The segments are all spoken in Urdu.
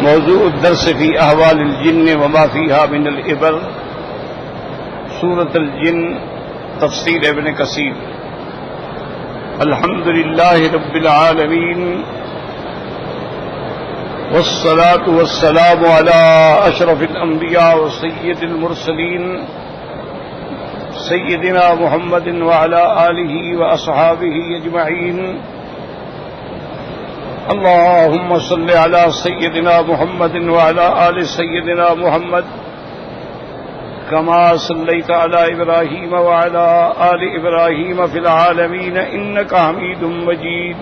موضوع الدرس في أحوال الجن وما فيها من العبر، سورة الجن، تفسیر ابن کثیر۔ الحمد لله رب العالمين، والصلاة والسلام على أشرف الأنبياء وسيد المرسلين سيدنا محمد وعلى آله وأصحابه أجمعين۔ اللهم صل على سيدنا محمد وعلى آل سيدنا محمد كما صليت على إبراهيم وعلى آل إبراهيم في العالمين إنك حميد مجيد۔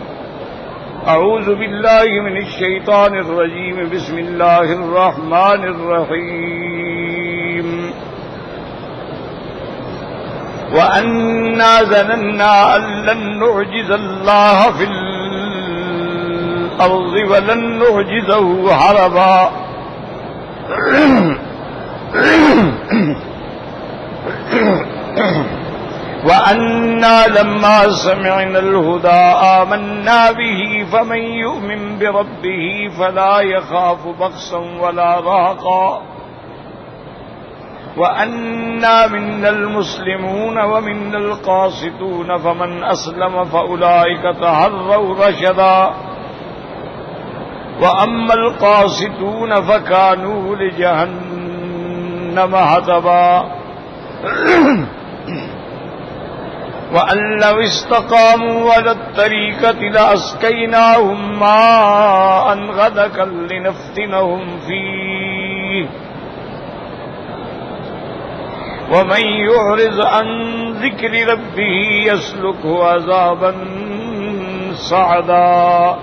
أعوذ بالله من الشيطان الرجيم، بسم الله الرحمن الرحيم۔ وأنا ظننا أن لن نعجز الله في الأرض ولن نعجزه هربا وأنا لما سمعنا الهدى آمنا به فمن يؤمن بربه فلا يخاف بخسا ولا رهقا وأنا منا المسلمون ومنا القاسطون فمن أسلم فأولئك تحروا رشدا وأما القاسطون فكانوا لجهنم حطبا وأن لو استقاموا على الطريقة لأسقيناهم ماء غدقا لنفتنهم فيه ومن يعرض عن ذكر ربه يسلكه عذابا صعدا۔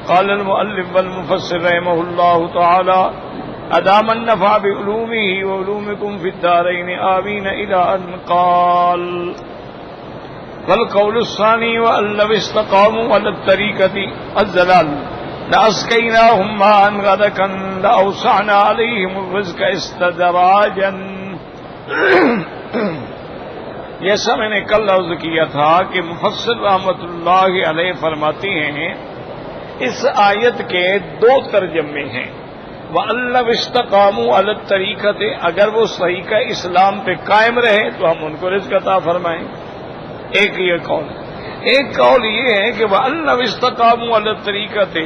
قال المؤلف والمفسر رحمه الله تعالى: أدام النفع بعلومه وعلومكم في الدارين آمين، إلى أن قال: والقول الثاني وأن لو استقاموا على الطريقة الزلال لأسقيناهم ماء غدقا لأوسعنا عليهم الرزق استدراجا۔ جیسا میں نے کل عرض کیا تھا کہ مفسر رحمۃ اللہ علیہ فرماتے ہیں اس آیت کے دو ترجمے ہیں۔ وَأَلَّوْ اسْتَقَامُوا عَلَى الطَّرِيقَةِ، اگر وہ طریقہ اسلام پہ قائم رہے تو ہم ان کو رزق عطا فرمائیں۔ ایک یہ قول۔ ایک قول یہ ہے کہ وَأَلَّوْ اسْتَقَامُوا عَلَى الطَّرِيقَةِ،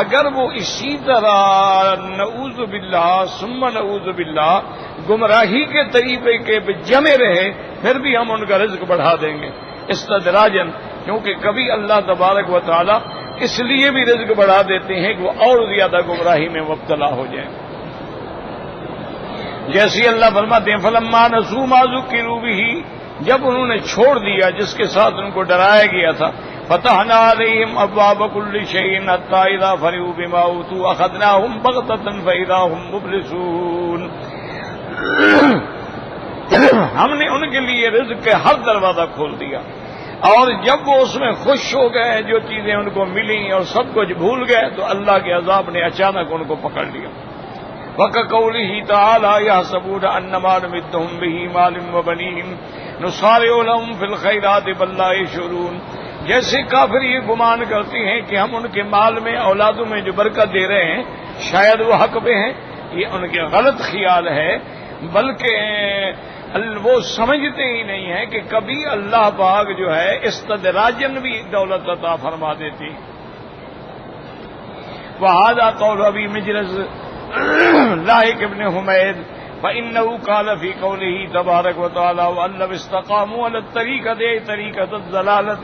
اگر وہ اسی طرح نعوذ باللہ ثم نعوذ باللہ گمراہی کے طریقے کے جمے رہے پھر بھی ہم ان کا رزق بڑھا دیں گے استدراجن، کیونکہ کبھی اللہ تبارک و تعالی اس لیے بھی رزق بڑھا دیتے ہیں کہ وہ اور زیادہ گمراہی میں مبتلا ہو جائیں۔ جیسے اللہ فرماتے ہیں فلما نسوا ما ذکروا بہ، جب انہوں نے چھوڑ دیا جس کے ساتھ ان کو ڈرایا گیا تھا، فتحنا علیہم ابواب کل شیء حتی اذا فرحوا بما اوتوا اخذناہم بغتۃ فاذا هم مبلسون۔ ہم نے ان کے لیے رزق کے ہر دروازہ کھول دیا، اور جب وہ اس میں خوش ہو گئے، جو چیزیں ان کو ملیں اور سب کچھ بھول گئے، تو اللہ کے عذاب نے اچانک ان کو پکڑ لیا۔ وَكَقَوْلِهِ تَعَالَى يَحْسَبُونَ أَنَّمَا نُمِدُّهُم بِهِ مَالٍ وَبَنِينَ نُسَارِعُ لَهُمْ فِي الْخَيْرَاتِ بَل لَّا يَشْعُرُونَ۔ جیسے کافر یہ گمان کرتے ہیں کہ ہم ان کے مال میں، اولادوں میں جو برکت دے رہے ہیں شاید وہ حق پہ ہیں، یہ ان کے غلط خیال ہے، بلکہ وہ سمجھتے ہی نہیں ہیں کہ کبھی اللہ پاک جو ہے استدراجن بھی دولت عطا فرما دیتی۔ وہذا قول ابی مجلس لاحق ابن حمید فإنه قال في قوله تبارك وتعالى وأن لو استقاموا على الطريقة طريقة الضلالة۔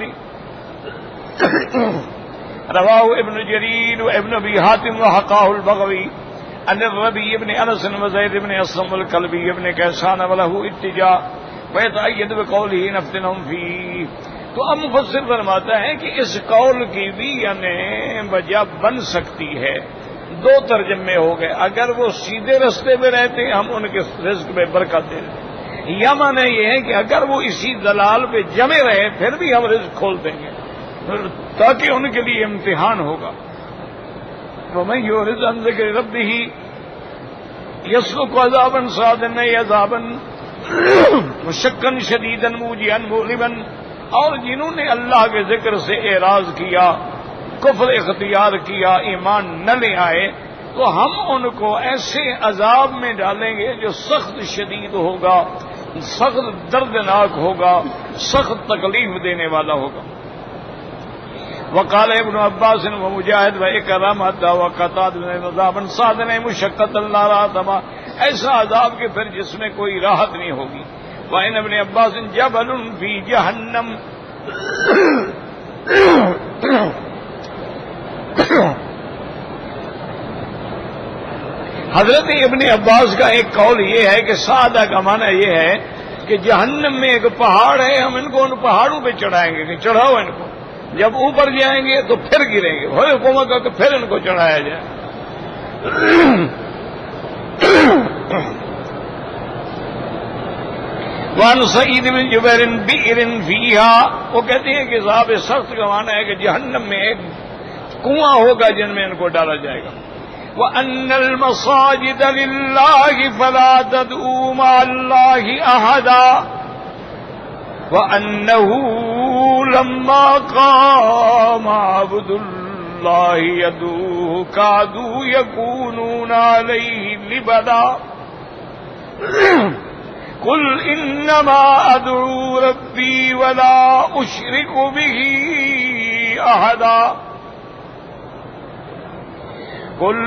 رواه ابن جرير وابن ابي حاتم وحقاه البغوي عن الربيع بن انس وزيد بن اسلم الكلبي بن كيسان وله اتجاه ويتأيد بقوله نفتنهم فيه۔ تو اب مفسر فرماتا ہے کہ اس قول کی بھی یعنی وجہ بن سکتی ہے، دو ترجمے ہو گئے، اگر وہ سیدھے رستے پہ رہتے ہم ان کے رزق میں برکت دیں، یا معنی یہ ہے کہ اگر وہ اسی دلال پہ جمے رہے پھر بھی ہم رزق کھول دیں گے تاکہ ان کے لیے امتحان ہوگا۔ وَمَن يُعْرِضْ عَن ذِكْرِ رَبِّهِ يَسْلُكْهُ عَذَابًا صَعَدًا عَذَابًا مُشَقًّا شَدِيدًا مُوجِعًا مُؤْلِمًا، اور جنہوں نے اللہ کے ذکر سے اعراض کیا، کفر اختیار کیا، ایمان نہ لے آئے، تو ہم ان کو ایسے عذاب میں ڈالیں گے جو سخت شدید ہوگا، سخت دردناک ہوگا، سخت تکلیف دینے والا ہوگا۔ وقال ابن عباس و مجاہد و اکرامۃ و قتادہ بن عذاب صادن مشقت اللہ راتما، ایسا عذاب کہ پھر جس میں کوئی راحت نہیں ہوگی۔ وان ابن عباس جبل فی جہنم، حضرت ابن عباس کا ایک قول یہ ہے کہ سادہ کا معنی یہ ہے کہ جہنم میں ایک پہاڑ ہے، ہم ان کو ان پہاڑوں پہ چڑھائیں گے کہ چڑھاؤ ان کو، جب اوپر جائیں گے تو پھر گریں گے، ہوئے حکومت کا کہ پھر ان کو چڑھایا جائے۔ وان سعید بن جبیر بئر فیہا، وہ کہتے ہیں کہ صاحب سخت کا معنی ہے کہ جہنم میں ایک کنواں ہوگا جن میں ان کو ڈالا جائے گا۔ وَأَنَّ الْمَسَاجِدَ لِلَّهِ فَلَا تَدْعُوا مَعَ اللَّهِ أَحَدًا وَأَنَّهُ لَمَّا قَامَ عَبْدُ اللَّهِ يَدْعُوهُ كَادُوا يَكُونُونَ عَلَيْهِ لِبَدًا قُلْ إِنَّمَا أَدْعُو رَبِّي وَلَا أُشْرِكُ بِهِ أَحَدًا قل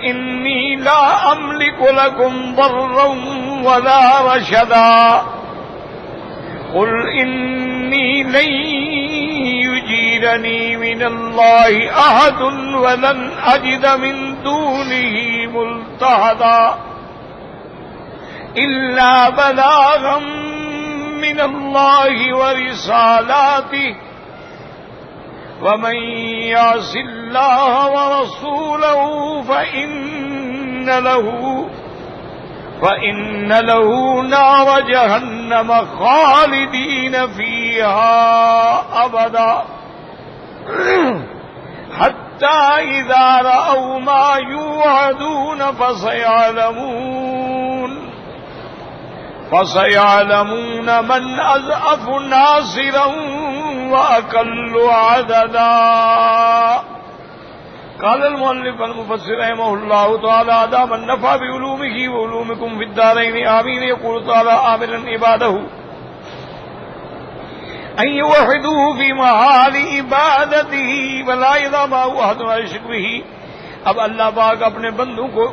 إني لا أملك لكم ضرا ولا رشدا قل إني لن يجيرني من الله أحد ولن أجد من دونه ملتحدا إلا بلاغا من الله ورسالاته ومن يعص الله ورسوله فإن له نار جهنم خالدين فيها أبدا حتى إذا رأوا ما يوعدون فسيعلمون من أضعف ناصرا وأقل عددا۔ قال المؤلف المفسر رحمه الله تعالى أدام النفع بعلومه وعلومكم في الدارين آمين۔ يقول تعالى آمرا عباده أن يوحدوه في محال عبادته ولا يضمه أحد يشرك به۔ اب اللہ پاک اپنے بندوں کو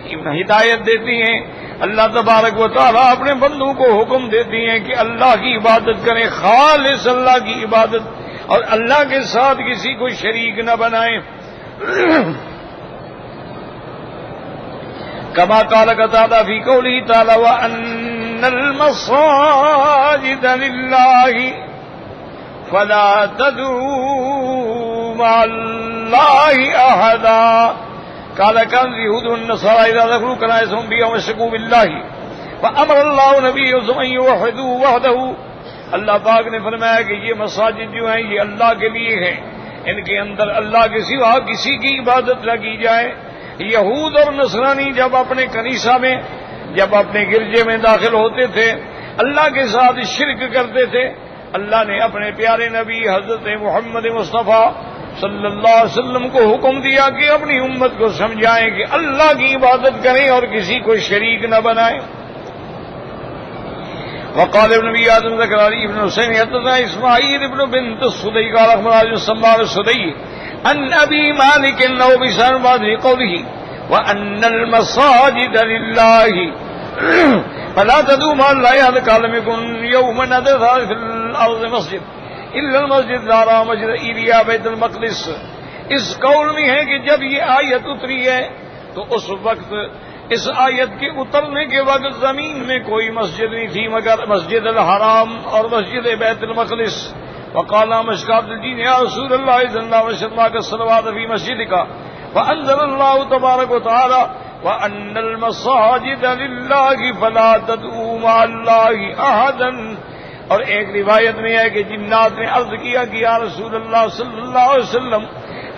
ہدایت دیتی ہیں، اللہ تبارک و تعالیٰ اپنے بندوں کو حکم دیتی ہیں کہ اللہ کی عبادت کریں، خالص اللہ کی عبادت، اور اللہ کے ساتھ کسی کو شریک نہ بنائیں۔ کما قال قتادہ فی قولہ تعالی وَأَنَّ الْمَسَاجِدَ لِلَّهِ فَلَا تَدْعُوا مَعَ اللَّهِ أَحَدًا۔ قال كان اليهود والنصارى إذا ذكروا كنائسهم بها وشركوا بالله فأمر الله نبيه أن يوحدوا وحده۔ اللہ پاک نے فرمایا کہ یہ مساجد جو ہیں یہ اللہ کے لیے ہیں، ان کے اندر اللہ کے سوا کسی کی عبادت نہ کی جائے۔ یہود اور نصرانی جب اپنے کنیسہ میں، جب اپنے گرجے میں داخل ہوتے تھے، اللہ کے ساتھ شرک کرتے تھے، اللہ نے اپنے پیارے نبی حضرت محمد مصطفیٰ صلی اللہ علیہ وسلم کو حکم دیا کہ اپنی امت کو سمجھائیں کہ اللہ کی عبادت کریں اور کسی کو شریک نہ بنائیں۔ وقال ابن ابي آدم ذكر علي بن حسين حدثنا اسماعيل بن بنت السدي قال اخبرنا سمار السدي عن ابي مالك انه بشان بعد قوله وان المساجد لله فلا تدعوا مع الله احد قال لم يكن يوما ندر في الارض مسجد الا المسجد الحرام مسجد ایلیا بیت المقدس۔ اس قول میں ہے کہ جب یہ آیت اتری ہے تو اس وقت، اس آیت کے اترنے کے وقت زمین میں کوئی مسجد نہیں تھی مگر مسجد الحرام اور مسجد بیت المقدس۔ وقال مشکات الدین یا رسول اللہ صلی اللہ علیہ وسلم کا صلوات فی مسجد کا فانزل اللہ تبارک و تعالی وان المساجد للہ فلا تدعوا مع اللہ احدا۔ اور ایک روایت میں ہے کہ جنات نے عرض کیا کہ یا رسول اللہ صلی اللہ علیہ وسلم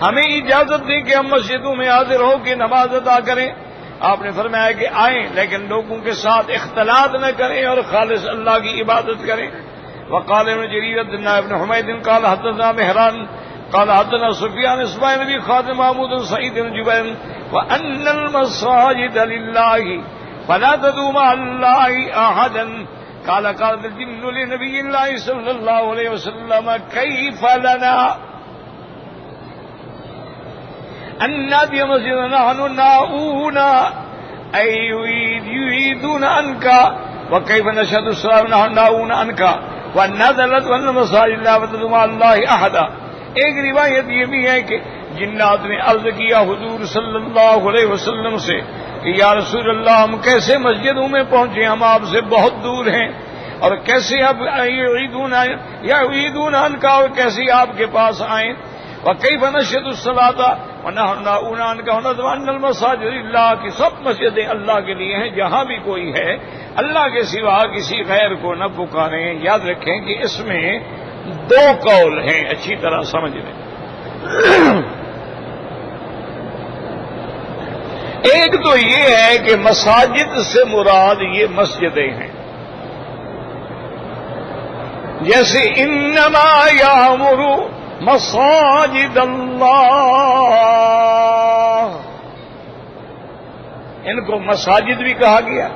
ہمیں اجازت دیں کہ ہم مسجدوں میں حاضر ہو کے نماز ادا کریں۔ آپ نے فرمایا کہ آئیں لیکن لوگوں کے ساتھ اختلاط نہ کریں اور خالص اللہ کی عبادت کریں۔ وقال ابن جریر بن حمید قال حدثنا مہران قال حدثنا سفيان اسماعيل بن خالد محمود سعيد بن جبير وأن المساجد لله فلا تدعوا مع الله أحدا قال قال الجن لنبي الله صلى الله عليه وسلم كيف لنا أن نأتي مسجدا نحن ناؤون أي يريدون عنك وكيف نشهد الصلاة نحن ناؤون عنك ونزلت وأن المساجد لا تدعوا مع الله أحدا. ایک روایت یہ بھی ہے کہ جنات نے عرض کیا حضور صلی اللہ علیہ وسلم سے کہ یا رسول اللہ ہم کیسے مسجدوں میں پہنچے، ہم آپ سے بہت دور ہیں، اور کیسے اب یعیدون عنک، اور کیسے آپ کے پاس آئیں، وکیف نشهد الصلاۃ ونحن ناؤون عنک ونظن المساجد للہ، کہ سب مسجدیں اللہ کے لیے ہیں، جہاں بھی کوئی ہے اللہ کے سوا کسی غیر کو نہ پکاریں. یاد رکھیں کہ اس میں دو قول ہیں، اچھی طرح سمجھ لیں. ایک تو یہ ہے کہ مساجد سے مراد یہ مسجدیں ہیں، جیسے انما یامر مساجد اللہ، ان کو مساجد بھی کہا گیا،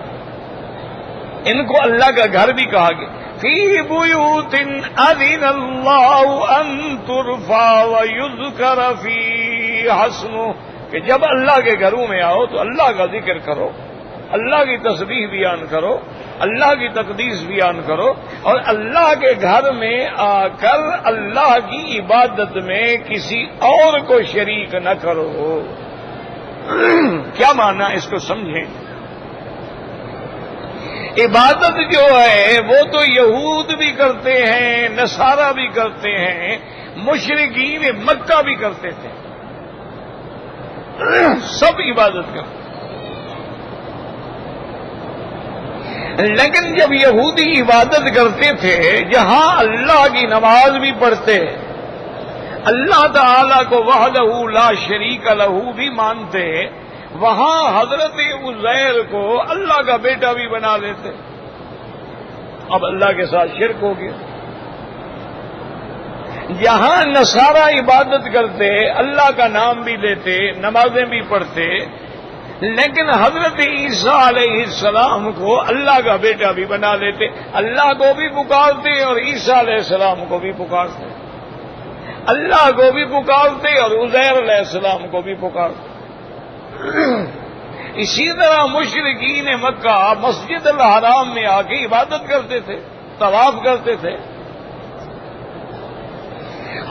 ان کو اللہ کا گھر بھی کہا گیا. فی بیوت اذن اللہ ان ترفع ویذکر فیہا اسمہ، کہ جب اللہ کے گھروں میں آؤ تو اللہ کا ذکر کرو، اللہ کی تسبیح بیان کرو، اللہ کی تقدیس بیان کرو، اور اللہ کے گھر میں آ کر اللہ کی عبادت میں کسی اور کو شریک نہ کرو. کیا معنی اس کو سمجھیں. عبادت جو ہے وہ تو یہود بھی کرتے ہیں، نصارہ بھی کرتے ہیں، مشرکین مکہ بھی کرتے تھے، سب عبادت کرتے. لیکن جب یہودی عبادت کرتے تھے جہاں اللہ کی نماز بھی پڑھتے، اللہ تعالی کو وحدہ لا شریک لہ بھی مانتے، وہاں حضرت عزیر کو اللہ کا بیٹا بھی بنا لیتے. اب اللہ کے ساتھ شرک ہو گیا. جہاں نصارہ عبادت کرتے، اللہ کا نام بھی لیتے، نمازیں بھی پڑھتے، لیکن حضرت عیسیٰ علیہ السلام کو اللہ کا بیٹا بھی بنا لیتے، اللہ کو بھی پکارتے اور عیسیٰ علیہ السلام کو بھی پکارتے، اللہ کو بھی پکارتے اور عزیر علیہ السلام کو بھی پکارتے. اسی طرح مشرکین مکہ مسجد الحرام میں آ کے عبادت کرتے تھے، طواف کرتے تھے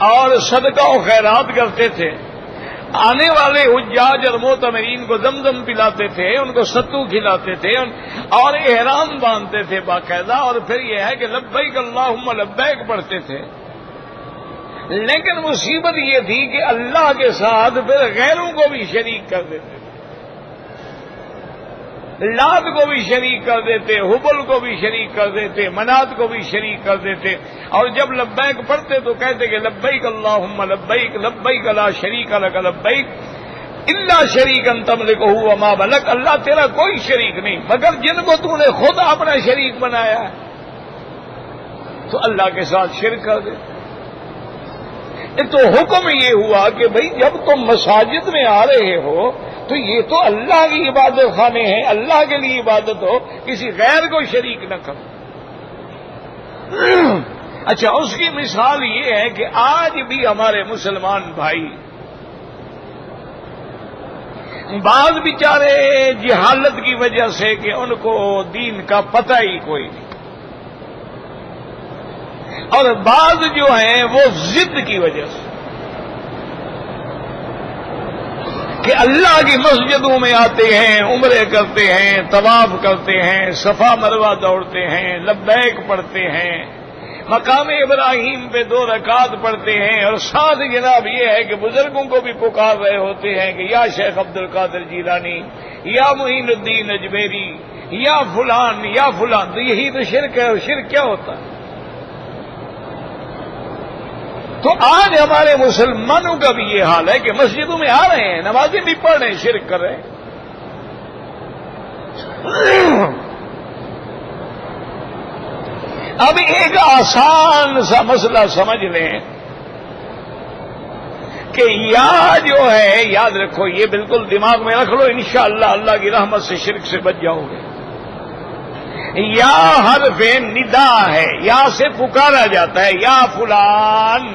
اور صدقہ و خیرات کرتے تھے. آنے والے حجاج اور معتمرین کو زمزم پلاتے تھے، ان کو ستو کھلاتے تھے اور احرام باندھتے تھے باقاعدہ، اور پھر یہ ہے کہ لبیک اللہم لبیک پڑھتے تھے. لیکن مصیبت یہ تھی کہ اللہ کے ساتھ پھر غیروں کو بھی شریک کر دیتے، لات کو بھی شریک کر دیتے، حبل کو بھی شریک کر دیتے، منات کو بھی شریک کر دیتے. اور جب لبیک پڑھتے تو کہتے کہ لبیک اللہم لبیک لبیک لا شریک لک لبیک الا شریکا تملکہ وما ملک، اللہ تیرا کوئی شریک نہیں مگر جن کو تو نے خود اپنا شریک بنایا ہے. تو اللہ کے ساتھ شرک کر دیتے. تو حکم یہ ہوا کہ بھئی جب تم مساجد میں آ رہے ہو تو یہ تو اللہ کی عبادت خانے ہیں، اللہ کے لیے عبادت ہو، کسی غیر کو شریک نہ کرو. اچھا، اس کی مثال یہ ہے کہ آج بھی ہمارے مسلمان بھائی بعض بیچارے جہالت کی وجہ سے کہ ان کو دین کا پتہ ہی کوئی نہیں، اور بعض جو ہیں وہ ضد کی وجہ سے کہ اللہ کی مسجدوں میں آتے ہیں، عمرے کرتے ہیں، طواف کرتے ہیں، صفا مروہ دوڑتے ہیں، لبیک پڑھتے ہیں، مقام ابراہیم پہ 2 رکعت پڑھتے ہیں، اور ساتھ جناب یہ ہے کہ بزرگوں کو بھی پکار رہے ہوتے ہیں کہ یا شیخ عبد القادر جیلانی، یا معین الدین اجمیری، یا فلان یا فلان. تو یہی تو شرک ہے. اور شرک کیا ہوتا ہے؟ تو آج ہمارے مسلمانوں کا بھی یہ حال ہے کہ مسجدوں میں آ رہے ہیں، نمازیں بھی پڑھ رہے ہیں، شرک کر رہے ہیں. اب ایک آسان سا مسئلہ سمجھ لیں کہ یا جو ہے، یاد رکھو، یہ بالکل دماغ میں رکھ لو، انشاءاللہ اللہ کی رحمت سے شرک سے بچ جاؤ گے. یا حرف ندا ہے، یا سے پکارا جاتا ہے، یا فلان.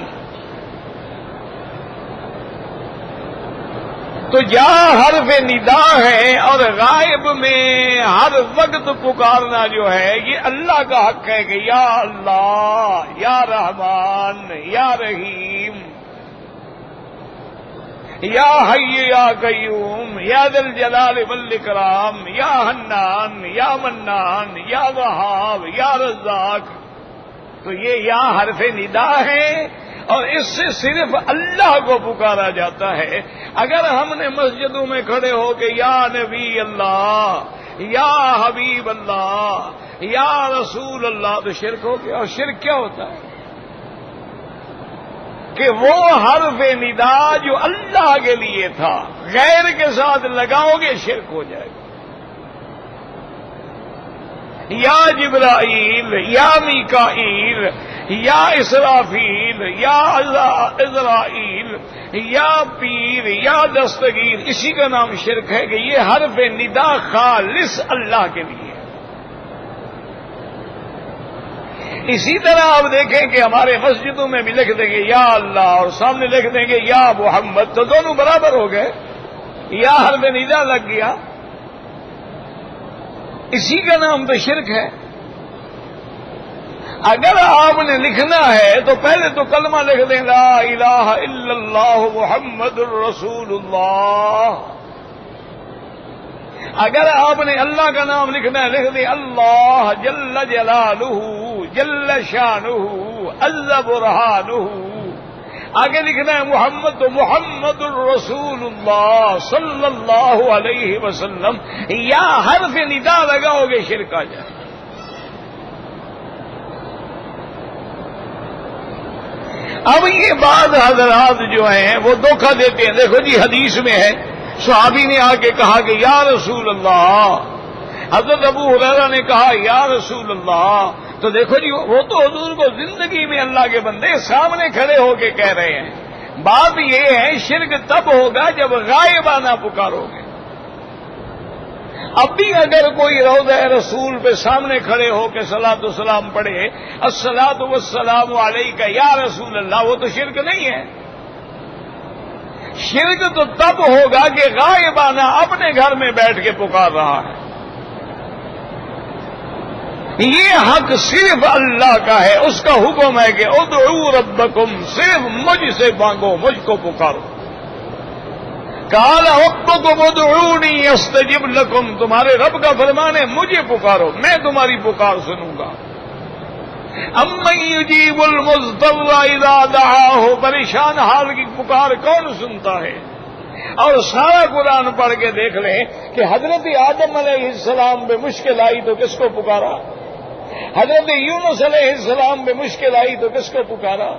تو یا حرف ندا ہے، اور غائب میں ہر وقت پکارنا جو ہے یہ اللہ کا حق ہے کہ یا اللہ، یا رحمان، یا رحیم، یا حی یا قیوم، یا ذی الجلال والاکرام، یا حنان، یا منان، یا وہاب، یا رزاق. تو یہ یا حرف ندا ہے، اور اس سے صرف اللہ کو پکارا جاتا ہے. اگر ہم نے مسجدوں میں کھڑے ہو کے یا نبی اللہ، یا حبیب اللہ، یا رسول اللہ، تو شرک ہو گیا. اور شرک کیا ہوتا ہے کہ وہ حرف ندا جو اللہ کے لیے تھا غیر کے ساتھ لگاؤ گے شرک ہو جائے گا. یا جبرائیل، یا میکائیل، یا اسرافیل، یا عزرائیل، یا پیر، یا دستگیر، اسی کا نام شرک ہے کہ یہ حرف ندا خالص اللہ کے لیے. اسی طرح آپ دیکھیں کہ ہمارے مسجدوں میں بھی لکھ دیں گے یا اللہ اور سامنے لکھ دیں گے یا محمد، تو دونوں برابر ہو گئے، یا حرف ندا لگ گیا. اسی کا نام تو شرک ہے. اگر آپ نے لکھنا ہے تو پہلے تو کلمہ لکھ دیں لا الہ الا اللہ محمد الرسول اللہ. اگر آپ نے اللہ کا نام لکھنا ہے لکھ دیں اللہ جل جلالہ جل شانہ عز برہانہ. آگے لکھنا ہے محمد تو محمد الرسول اللہ صلی اللہ علیہ وسلم. یا حرف ندا لگاؤ گے شرک آ جائے. اب یہ بعض حضرات جو ہیں وہ دھوکہ دیتے ہیں. دیکھو جی حدیث میں ہے، صحابی نے آ کے کہا کہ یا رسول اللہ، حضرت ابو ہریرہ نے کہا یا رسول اللہ. تو دیکھو جی وہ تو حضور کو زندگی میں اللہ کے بندے سامنے کھڑے ہو کے کہہ رہے ہیں. بات یہ ہے شرک تب ہوگا جب غائبانہ پکارو گے. اب بھی اگر کوئی روضہ رسول پہ سامنے کھڑے ہو کے صلاۃ و سلام پڑھے الصلاۃ والسلام علیک یا رسول اللہ، وہ تو شرک نہیں ہے. شرک تو تب ہوگا کہ غائبانہ اپنے گھر میں بیٹھ کے پکار رہا ہے. یہ حق صرف اللہ کا ہے، اس کا حکم ہے کہ ادعوا ربکم، صرف مجھ سے مانگو، مجھ کو پکارو. قال ربکم ادعونی استجب لکم، تمہارے رب کا فرمان ہے مجھے پکارو، میں تمہاری پکار سنوں گا. امن یجیب المضطر اذا دعاہ، پریشان حال کی پکار کون سنتا ہے؟ اور سارا قرآن پڑھ کے دیکھ لیں کہ حضرت آدم علیہ السلام پہ مشکل آئی تو کس کو پکارا؟ حضرت یونس علیہ السلام پہ مشکل آئی تو کس کو پکارا؟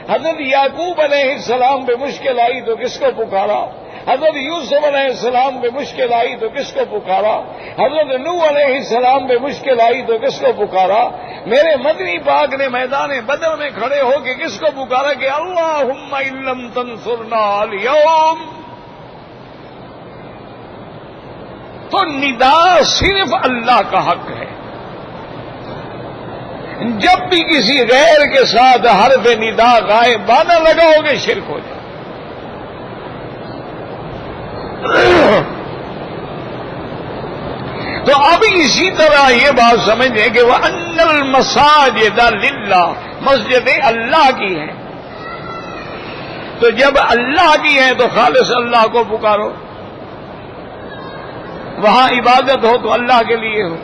حضرت یعقوب علیہ السلام پہ مشکل آئی تو کس کو پکارا؟ حضرت یوسف علیہ السلام پہ مشکل آئی تو کس کو پکارا؟ حضرت نوح علیہ السلام پہ مشکل آئی تو کس کو پکارا؟ میرے مدنی پاک نے میدان بدر میں کھڑے ہو کے کس کو پکارا کہ اللہم ان لم تنصرنا اليوم. تو ندا صرف اللہ کا حق ہے. جب بھی کسی غیر کے ساتھ حرف ندا غائبانہ لگاؤ گے شرک ہو جائے. تو اب اسی طرح یہ بات سمجھیں کہ وہ ان المساجد للہ، مسجدیں اللہ کی ہیں. تو جب اللہ کی ہیں تو خالص اللہ کو پکارو. وہاں عبادت ہو تو اللہ کے لیے ہو.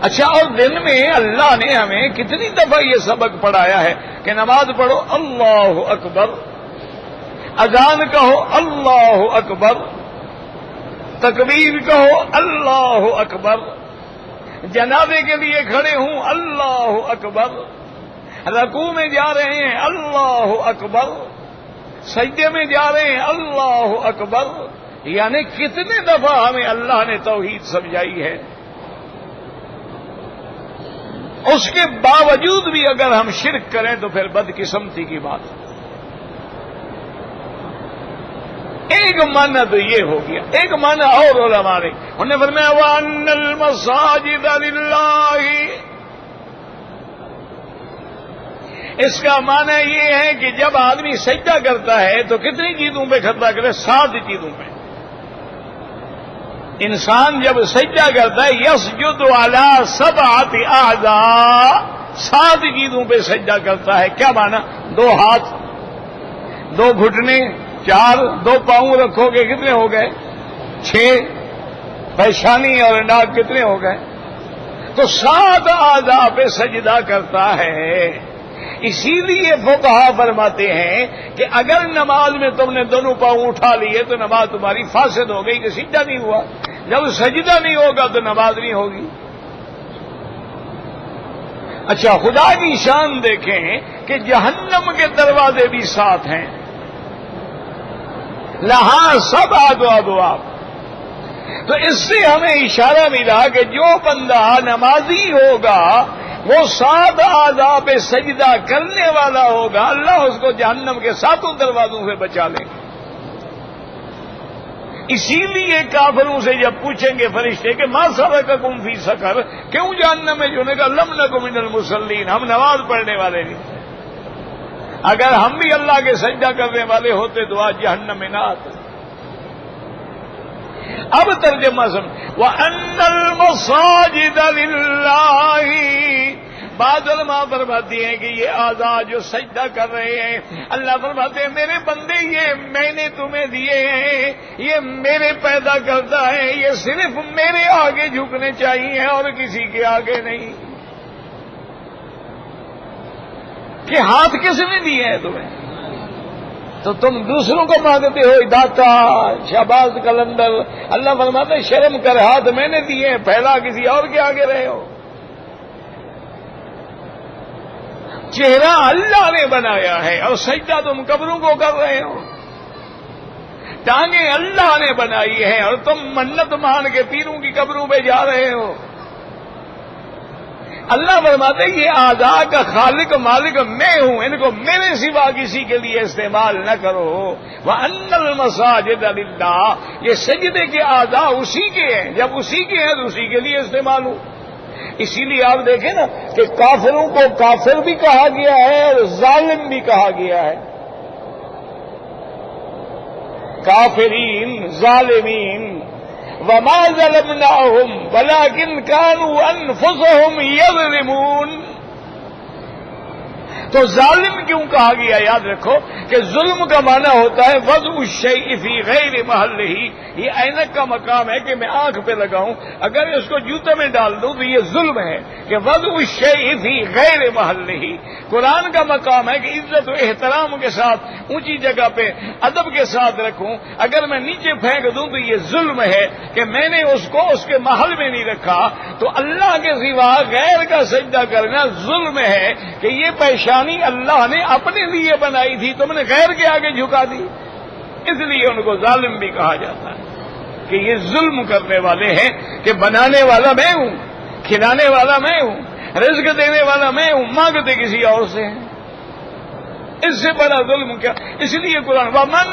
اچھا، اور دن میں اللہ نے ہمیں کتنی دفعہ یہ سبق پڑھایا ہے کہ نماز پڑھو اللہ اکبر، اذان کہو اللہ اکبر، تکبیر کہو اللہ اکبر، جنازے کے لیے کھڑے ہوں اللہ اکبر، رکوع میں جا رہے ہیں اللہ اکبر، سجدے میں جا رہے ہیں اللہ اکبر. یعنی کتنے دفعہ ہمیں اللہ نے توحید سمجھائی ہے. اس کے باوجود بھی اگر ہم شرک کریں تو پھر بدقسمتی کی بات. ایک معنی تو یہ ہو گیا، ایک معنی اور علماء نے انہوں نے فرمایا وَأَنَّ الْمَسَاجِدَ لِلَّهِ، اس کا معنی یہ ہے کہ جب آدمی سجدہ کرتا ہے تو کتنی چیزوں پہ خطرہ کرے؟ 7 چیزوں پہ۔ انسان جب سجدہ کرتا ہے یسجد علی 7 اعضاء، 7 چیزوں پہ سجدہ کرتا ہے۔ کیا معنی؟ 2 ہاتھ، 2 گھٹنے، 4، 2 پاؤں رکھو گے کتنے ہو گئے؟ 6، پیشانی اور ناک کتنے ہو گئے؟ تو 7 اعضاء پہ سجدہ کرتا ہے۔ اسی لیے فقہا فرماتے ہیں کہ اگر نماز میں تم نے دونوں پاؤں اٹھا لیے تو نماز تمہاری فاسد ہو گئی، کہ سجدہ نہیں ہوا۔ جب سجدہ نہیں ہوگا تو نماز نہیں ہوگی۔ اچھا، خدا کی شان دیکھیں کہ جہنم کے دروازے بھی 7 ہیں، لہا 7 ابواب۔ تو اس سے ہمیں اشارہ ملا کہ جو بندہ نمازی ہوگا وہ 7 اعضاء پہ سجدہ کرنے والا ہوگا، اللہ اس کو جہنم کے 7 دروازوں سے بچا لے گا۔ اسی لیے کافروں سے جب پوچھیں گے فرشتے کہ ما سبقکم فی سقر، کیوں جہنم میں؟ جو نے کہا لم نک من المصلین، ہم نماز پڑھنے والے نہیں۔ اگر ہم بھی اللہ کے سجدہ کرنے والے ہوتے تو آج جہنم میں نہ آتے۔ اب ترجمہ سمجھ، وَأَنَّ الْمَسَاجِدَ لِلَّهِ، بعض علماء فرماتی ہیں کہ یہ اعضاء جو سجدہ کر رہے ہیں، اللہ فرماتے ہیں میرے بندے یہ میں نے تمہیں دیے ہیں، یہ میرے پیدا کرتا ہے، یہ صرف میرے آگے جھکنے چاہیے اور کسی کے آگے نہیں۔ کہ ہاتھ کس نے دیے ہیں تمہیں؟ تو تم دوسروں کو مانگتے ہو داتا، شہباز کلندر۔ اللہ فرماتا ہے شرم کر، ہاتھ میں نے دیے ہیں، پھیلا کسی اور کے آگے رہے ہو۔ چہرہ اللہ نے بنایا ہے اور سجدہ تم قبروں کو کر رہے ہو۔ ٹانگیں اللہ نے بنائی ہیں اور تم منت مان کے پیروں کی قبروں پہ جا رہے ہو۔ اللہ فرماتے یہ اعضاء کا خالق مالک میں ہوں، ان کو میرے سوا کسی کے لیے استعمال نہ کرو۔ وَأَنَّ الْمَسَاجِدَ لِلَّهِ، یہ سجدے کے اعضاء اسی کے ہیں، جب اسی کے ہیں تو اسی کے لیے استعمال ہو۔ اسی لیے آپ دیکھیں نا کہ کافروں کو کافر بھی کہا گیا ہے اور ظالم بھی کہا گیا ہے۔ کافرین، ظالمین، وما ظلمناہم ولکن کانوا انفسہم یظلمون۔ تو ظالم کیوں کہا گیا؟ یاد رکھو کہ ظلم کا معنی ہوتا ہے وضع الشیء فی غیر محلہ۔ یہ اینک کا مقام ہے کہ میں آنکھ پہ لگاؤں، اگر اس کو جوتے میں ڈال دوں تو یہ ظلم ہے کہ وضع الشیء فی غیر محلہ۔ قرآن کا مقام ہے کہ عزت و احترام کے ساتھ اونچی جگہ پہ ادب کے ساتھ رکھوں، اگر میں نیچے پھینک دوں تو یہ ظلم ہے کہ میں نے اس کو اس کے محل میں نہیں رکھا۔ تو اللہ کے سوا غیر کا سجدہ کرنا ظلم ہے کہ یہ پیشانی اللہ نے اپنے لیے بنائی تھی، تم نے غیر کے آگے جھکا دی۔ اس لیے ان کو ظالم بھی کہا جاتا ہے کہ یہ ظلم کرنے والے ہیں کہ بنانے والا میں ہوں، کھلانے والا میں ہوں، رزق دینے والا میں ہوں، مانگتے کسی اور سے ہیں۔ اس سے بڑا ظلم کیا؟ اس لیے قرآن وَمَن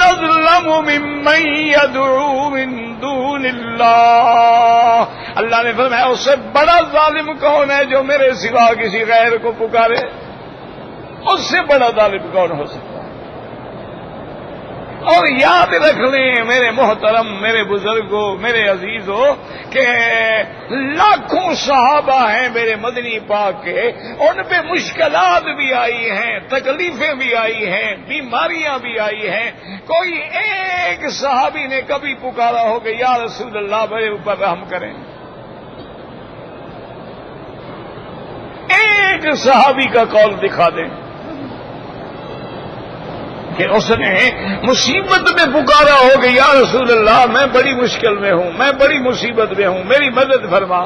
أَظْلَمُ مِمَّن يَدْعُو مِن دُونِ اللَّهِ، اللہ نے فرمایا اس سے بڑا ظالم کون ہے جو میرے سوا کسی غیر کو پکارے؟ اس سے بڑا ظالم کون ہو سکتا ہے؟ اور یاد رکھ لیں میرے محترم، میرے بزرگوں، میرے عزیزوں کہ لاکھوں صحابہ ہیں میرے مدنی پاک کے، ان پہ مشکلات بھی آئی ہیں، تکلیفیں بھی آئی ہیں، بیماریاں بھی آئی ہیں۔ کوئی ایک صحابی نے کبھی پکارا ہو کہ یا رسول اللہ میرے اوپر رحم کریں؟ ایک صحابی کا قول دکھا دیں کہ اس نے مصیبت میں پکارا ہو کہ یا رسول اللہ میں بڑی مشکل میں ہوں، میں بڑی مصیبت میں ہوں، میری مدد فرما۔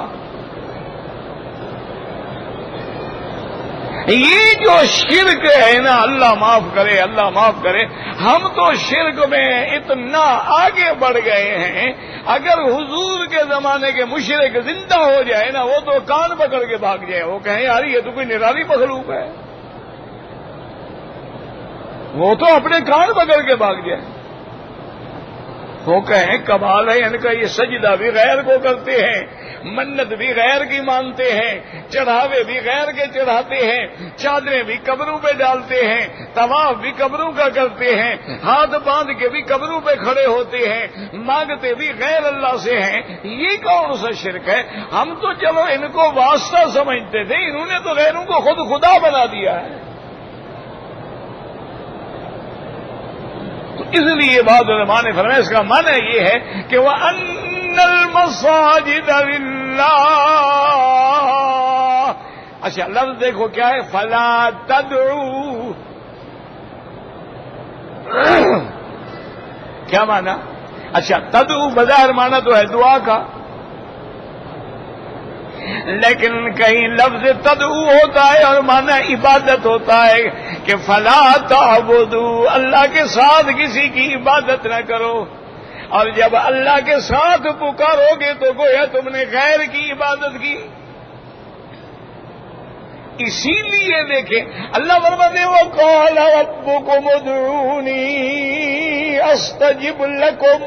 یہ جو شرک ہے نا، اللہ معاف کرے، اللہ معاف کرے، ہم تو شرک میں اتنا آگے بڑھ گئے ہیں، اگر حضور کے زمانے کے مشرک زندہ ہو جائے نا وہ تو کان پکڑ کے بھاگ جائے، وہ کہیں یار یہ تو کوئی نرالی مخلوق ہے۔ وہ تو اپنے کان پکڑ کے بھاگ جائے. وہ کہیں کمال ہے ان کا، یہ سجدہ بھی غیر کو کرتے ہیں، منت بھی غیر کی مانتے ہیں، چڑھاوے بھی غیر کے چڑھاتے ہیں، چادریں بھی قبروں پہ ڈالتے ہیں، طواف بھی قبروں کا کرتے ہیں، ہاتھ باندھ کے بھی قبروں پہ کھڑے ہوتے ہیں، مانگتے بھی غیر اللہ سے ہیں. یہ کون سا شرک ہے؟ ہم تو چلو ان کو واسطہ سمجھتے تھے، انہوں نے تو غیروں کو خود خدا بنا دیا ہے. تو اس لیے بعض علماء نے فرمایا اس کا معنی یہ ہے کہ وہ ان المساجد للہ. اچھا لفظ دیکھو کیا ہے، فلا تدعو. کیا معنی؟ اچھا تدعو بظاہر معنی تو ہے دعا کا، لیکن کہیں لفظ تدعو ہوتا ہے اور معنی عبادت ہوتا ہے کہ فلا تعبدوا، اللہ کے ساتھ کسی کی عبادت نہ کرو. اور جب اللہ کے ساتھ پکارو گے تو گویا تم نے غیر کی عبادت کی. اسی لیے دیکھیں اللہ فرماتے ہیں وَقَالَ رَبُّكُمُ ادْعُونِي أَسْتَجِبْ لَكُمْ.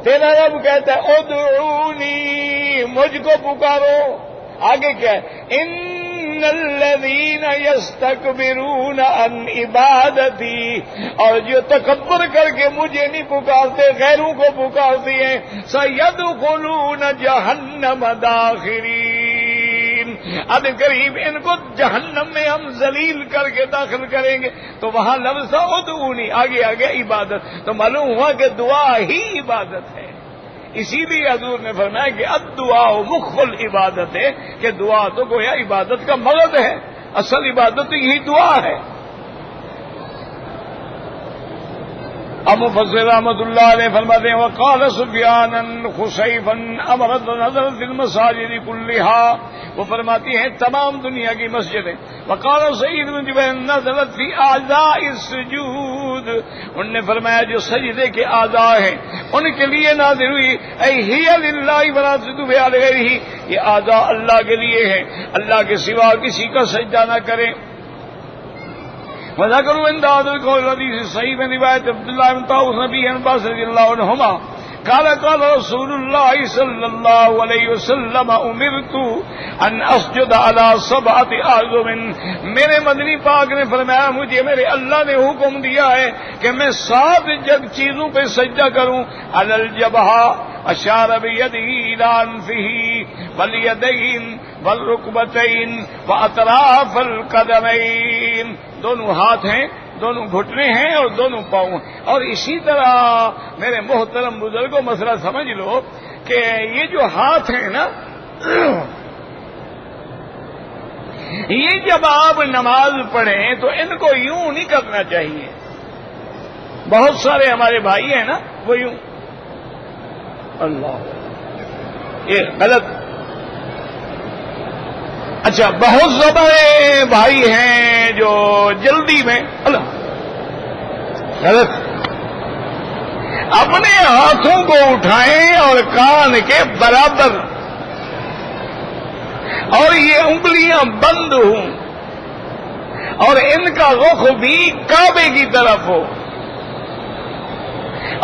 تیرا رب کہتا ہے ادعونی، مجھ کو پکارو. آگے کیا ہے؟ ان الذین یستکبرون عن عبادتی، اور جو تکبر کر کے مجھے نہیں پکارتے غیروں کو پکارتے ہیں، سیدخلون جہنم داخرین. اب قریب ان کو جہنم میں ہم ذلیل کر کے داخل کریں گے. تو وہاں لفظ تھا ادعونی، آگے آگے عبادت. تو معلوم ہوا کہ دعا ہی عبادت ہے. اسی لیے حضور نے فرمایا کہ الدعاء مخ العبادت ہے، کہ دعا تو گویا عبادت کا مغز ہے، اصل عبادت تو یہی دعا ہے. اب مفسر رحمۃ اللہ علیہ فرماتے ہیں وقال سفیان خصیفا امرت نظرت المساجد کلھا. وہ فرماتی ہیں تمام دنیا کی مسجدیں. وقال سعید بن جبیر نزلت فی اعضاء السجود، انہوں نے فرمایا جو سجدے کے اعضاء ہیں ان کے لیے نازل ہوئی ای ہی للہ ولا تسجدوا لغیرہ، یہ اعضاء اللہ کے لیے ہیں، اللہ کے سوا کسی کا سجدہ نہ کریں. وذكروا عند هذا القول الحديث الصحيح من رواية عبد الله بن طاووس نبي عباس رضي الله عنهما قال قال رسول الله صلى الله عليه وسلم امرت ان اسجد على 7 اعظم. میرے مدنی پاک نے فرمایا مجھے میرے اللہ نے حکم دیا ہے کہ میں 7 چیزوں پہ سجدہ کروں. على الجبهة اشار بيده الى انفه واليدين والركبتين واطراف القدمين. دونوں ہاتھ ہیں، دونوں گھٹنے ہیں اور دونوں پاؤں. اور اسی طرح میرے محترم بزرگوں مسئلہ سمجھ لو کہ یہ جو ہاتھ ہیں نا، یہ جب آپ نماز پڑھیں تو ان کو یوں نہیں کرنا چاہیے. بہت سارے ہمارے بھائی ہیں نا وہ یوں، اللہ یہ غلط. اچھا بہت بڑے بھائی ہیں جو جلدی میں اللہ غلط اپنے ہاتھوں کو اٹھائیں اور کان کے برابر، اور یہ انگلیاں بند ہوں اور ان کا رخ بھی کعبے کی طرف ہو.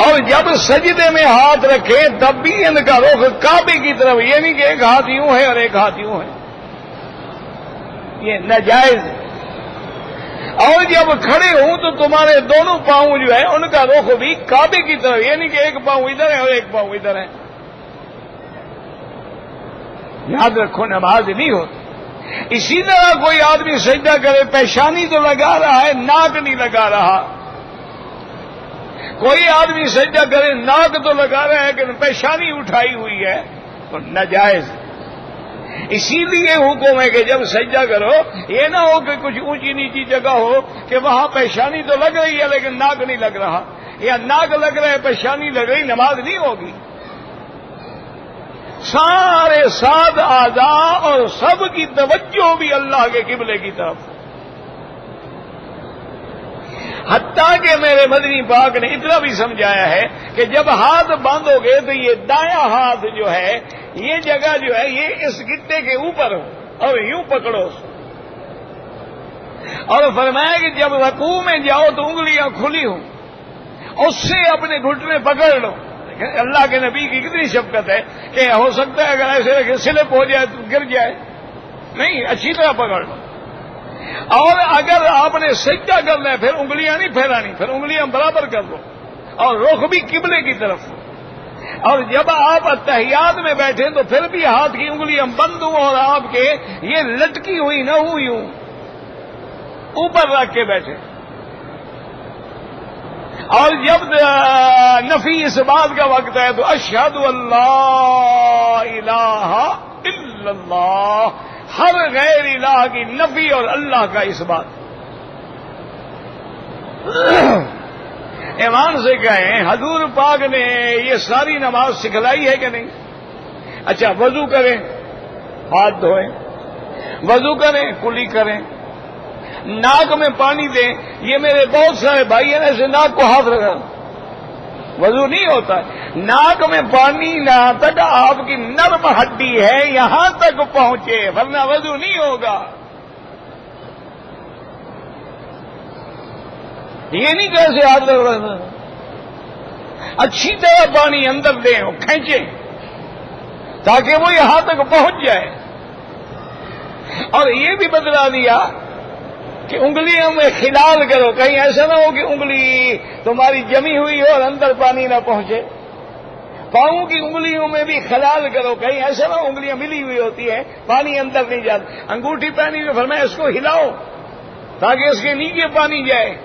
اور جب سجدے میں ہاتھ رکھیں تب بھی ان کا رخ کعبے کی طرف، یہ نہیں کہ ایک ہاتھ یوں ہے اور ایک ہاتھ یوں ہے، یہ ناجائز. اور جب کھڑے ہوں تو تمہارے دونوں پاؤں جو ہے ان کا رخ بھی کعبے کی طرف، یہ نہیں کہ ایک پاؤں ادھر ہے اور ایک پاؤں ادھر ہے. یاد رکھو نماز نہیں ہوتی. اسی طرح کوئی آدمی سجدہ کرے پیشانی تو لگا رہا ہے، ناک نہیں لگا رہا. کوئی آدمی سجدہ کرے ناک تو لگا رہا ہے لیکن پیشانی اٹھائی ہوئی ہے، تو ناجائز. اسی لیے حکم ہے کہ جب سجدہ کرو یہ نہ ہو کہ کچھ اونچی نیچی جگہ ہو کہ وہاں پیشانی تو لگ رہی ہے لیکن ناک نہیں لگ رہا، یا ناک لگ رہا ہے پیشانی لگ رہی، نماز نہیں ہوگی. سارے 7 اعضاء اور سب کی توجہ بھی اللہ کے قبلے کی طرف. حتیٰ کہ میرے مدنی پاک نے اتنا بھی سمجھایا ہے کہ جب ہاتھ باندھو گے تو یہ دایاں ہاتھ جو ہے یہ جگہ جو ہے یہ اس گٹے کے اوپر ہو اور یوں پکڑو. اور فرمایا کہ جب رکوع میں جاؤ تو انگلیاں کھلی ہوں، اس سے اپنے گھٹنے پکڑ لو۔ اللہ کے نبی کی کتنی شفقت ہے کہ ہو سکتا ہے اگر ایسے رکھے سلپ ہو جائے تو گر جائے، نہیں، اچھی طرح پکڑ لو۔ اور اگر آپ نے سجدہ کرنا ہے پھر انگلیاں نہیں پھیلانی، پھر انگلیاں برابر کر دو اور رخ بھی قبلے کی طرف۔ اور جب آپ اتحیات میں بیٹھیں تو پھر بھی ہاتھ کی انگلیاں بند ہوں اور آپ کے یہ لٹکی ہوئی نہ ہو، یوں اوپر رکھ کے بیٹھے۔ اور جب نفی اس بات کا وقت ہے تو اشہد اللہ الہ الا اللہ، ہر غیر الہ کی نفی اور اللہ کا اس بات۔ ایمان سے کہیں حضور پاک نے یہ ساری نماز سکھلائی ہے کہ نہیں؟ اچھا، وضو کریں، ہاتھ دھوئیں، وضو کریں، کلی کریں، ناک میں پانی دیں۔ یہ میرے بہت سارے بھائی ہیں ایسے ناک کو ہاتھ رکھا، وضو نہیں ہوتا۔ ناک میں پانی یہاں تک آپ کی نرم ہڈی ہے یہاں تک پہنچے، ورنہ وضو نہیں ہوگا۔ یہ نہیں کیسے ہاتھ رکھنا، اچھی طرح پانی اندر دیں اور کھینچیں تاکہ وہ یہاں تک پہنچ جائے۔ اور یہ بھی بتلا دیا کہ انگلیوں میں خلال کرو، کہیں ایسا نہ ہو کہ انگلی تمہاری جمی ہوئی ہو اور اندر پانی نہ پہنچے۔ پاؤں کی انگلیوں میں بھی خلال کرو، کہیں ایسا نہ ہو انگلیاں ملی ہوئی ہوتی ہیں پانی اندر نہیں جاتا۔ انگوٹھی پہنی ہوئی، فرمایا اس کو ہلاؤ تاکہ اس کے نیچے پانی جائے۔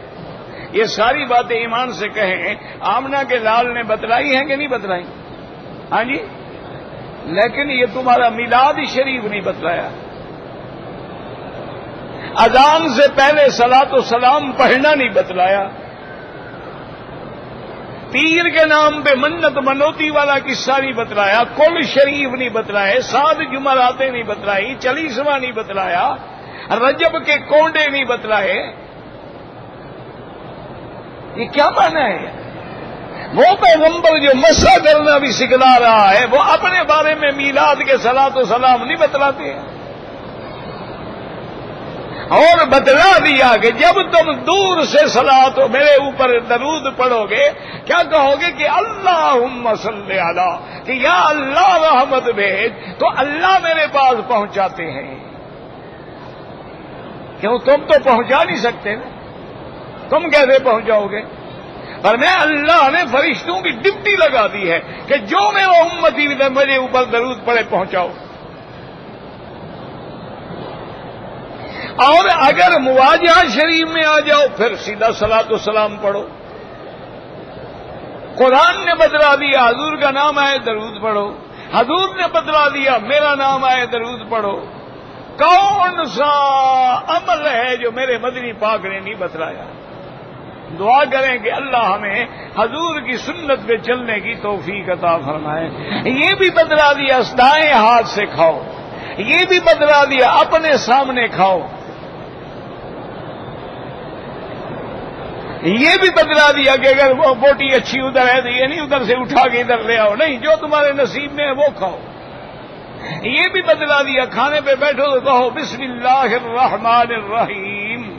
یہ ساری باتیں ایمان سے کہیں آمنہ کے لال نے بتلائی ہیں کہ نہیں بتلائی؟ ہاں جی، لیکن یہ تمہارا میلاد شریف نہیں بتلایا۔ اذان سے پہلے صلاۃ و سلام پڑھنا نہیں بتلایا، پیر کے نام پہ منت منوتی والا قصہ نہیں بتلایا، کل شریف نہیں بتلائے، 7 جمعراتیں نہیں بتلائی، چالیسواں نہیں بتلایا، رجب کے کونڈے نہیں بتلائے۔ یہ کیا معنی ہے؟ وہ پیغمبر جو مسح کرنا بھی سکھلا رہا ہے وہ اپنے بارے میں میلاد کے صلاۃ و سلام نہیں بتلاتے ہیں؟ اور بتلا دیا کہ جب تم دور سے صلاۃ میرے اوپر درود پڑھو گے کیا کہو گے کہ اللہم صلی علی، کہ یا اللہ رحمت بھیج، تو اللہ میرے پاس پہنچاتے ہیں۔ کیوں؟ تم تو پہنچا نہیں سکتے نا، تم کیسے پہنچاؤ گے؟ پر میں اللہ نے فرشتوں کی ڈپٹی لگا دی ہے کہ جو میرا امتی میرے اوپر درود پڑے پہنچاؤ۔ اور اگر مواجہہ شریف میں آ جاؤ پھر سیدھا صلاۃ و سلام پڑھو۔ قرآن نے بتلا دیا حضور کا نام آئے درود پڑھو، حضور نے بتلا دیا میرا نام آئے درود پڑھو۔ کون سا عمل ہے جو میرے مدنی پاک نے نہیں بتلایا؟ دعا کریں کہ اللہ ہمیں حضور کی سنت پہ چلنے کی توفیق عطا فرمائے۔ یہ بھی بتلا دیا دائیں ہاتھ سے کھاؤ، یہ بھی بتلا دیا اپنے سامنے کھاؤ، یہ بھی بتلا دیا کہ اگر وہ بوٹی اچھی ادھر ہے تو یہ نہیں ادھر سے اٹھا کے ادھر لے آؤ، نہیں، جو تمہارے نصیب میں ہے وہ کھاؤ۔ یہ بھی بتلا دیا کھانے پہ بیٹھو تو کہو بسم اللہ الرحمن الرحیم۔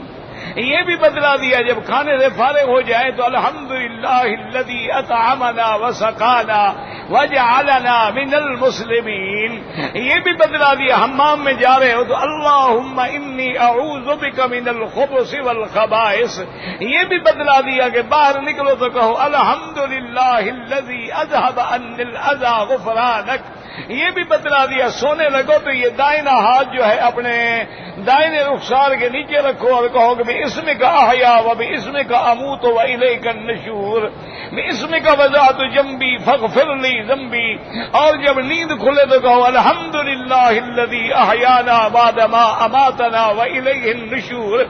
یہ بھی بتلا دیا جب کھانے سے فارغ ہو جائے تو الحمدللہ الذی اطعمنا وسقانا وجعلنا من المسلمین۔ یہ بھی بتلا دیا حمام میں جا رہے ہو تو اللہم انی اعوذ بک من الخبث والخبائث۔ یہ بھی بتلا دیا کہ باہر نکلو تو کہو الحمدللہ الذی اذهب عني الاذى غفرانک۔ یہ بھی بتلا دیا سونے لگو تو یہ دائنا ہاتھ جو ہے اپنے دائنے رخسار کے نیچے رکھو اور کہو کہ بِاسْمِكَ أَحْيَا وَبِاسْمِكَ أَمُوتُ وَإِلَيْكَ النُّشُورُ، بِاسْمِكَ وَضَعْتُ جَنبِي فَاغْفِرْ لِي ذَنبِي۔ اور جب نیند کھلے تو کہو الحمدللہ الذی احیانا بعد ما اماتنا وإلیہ النشور۔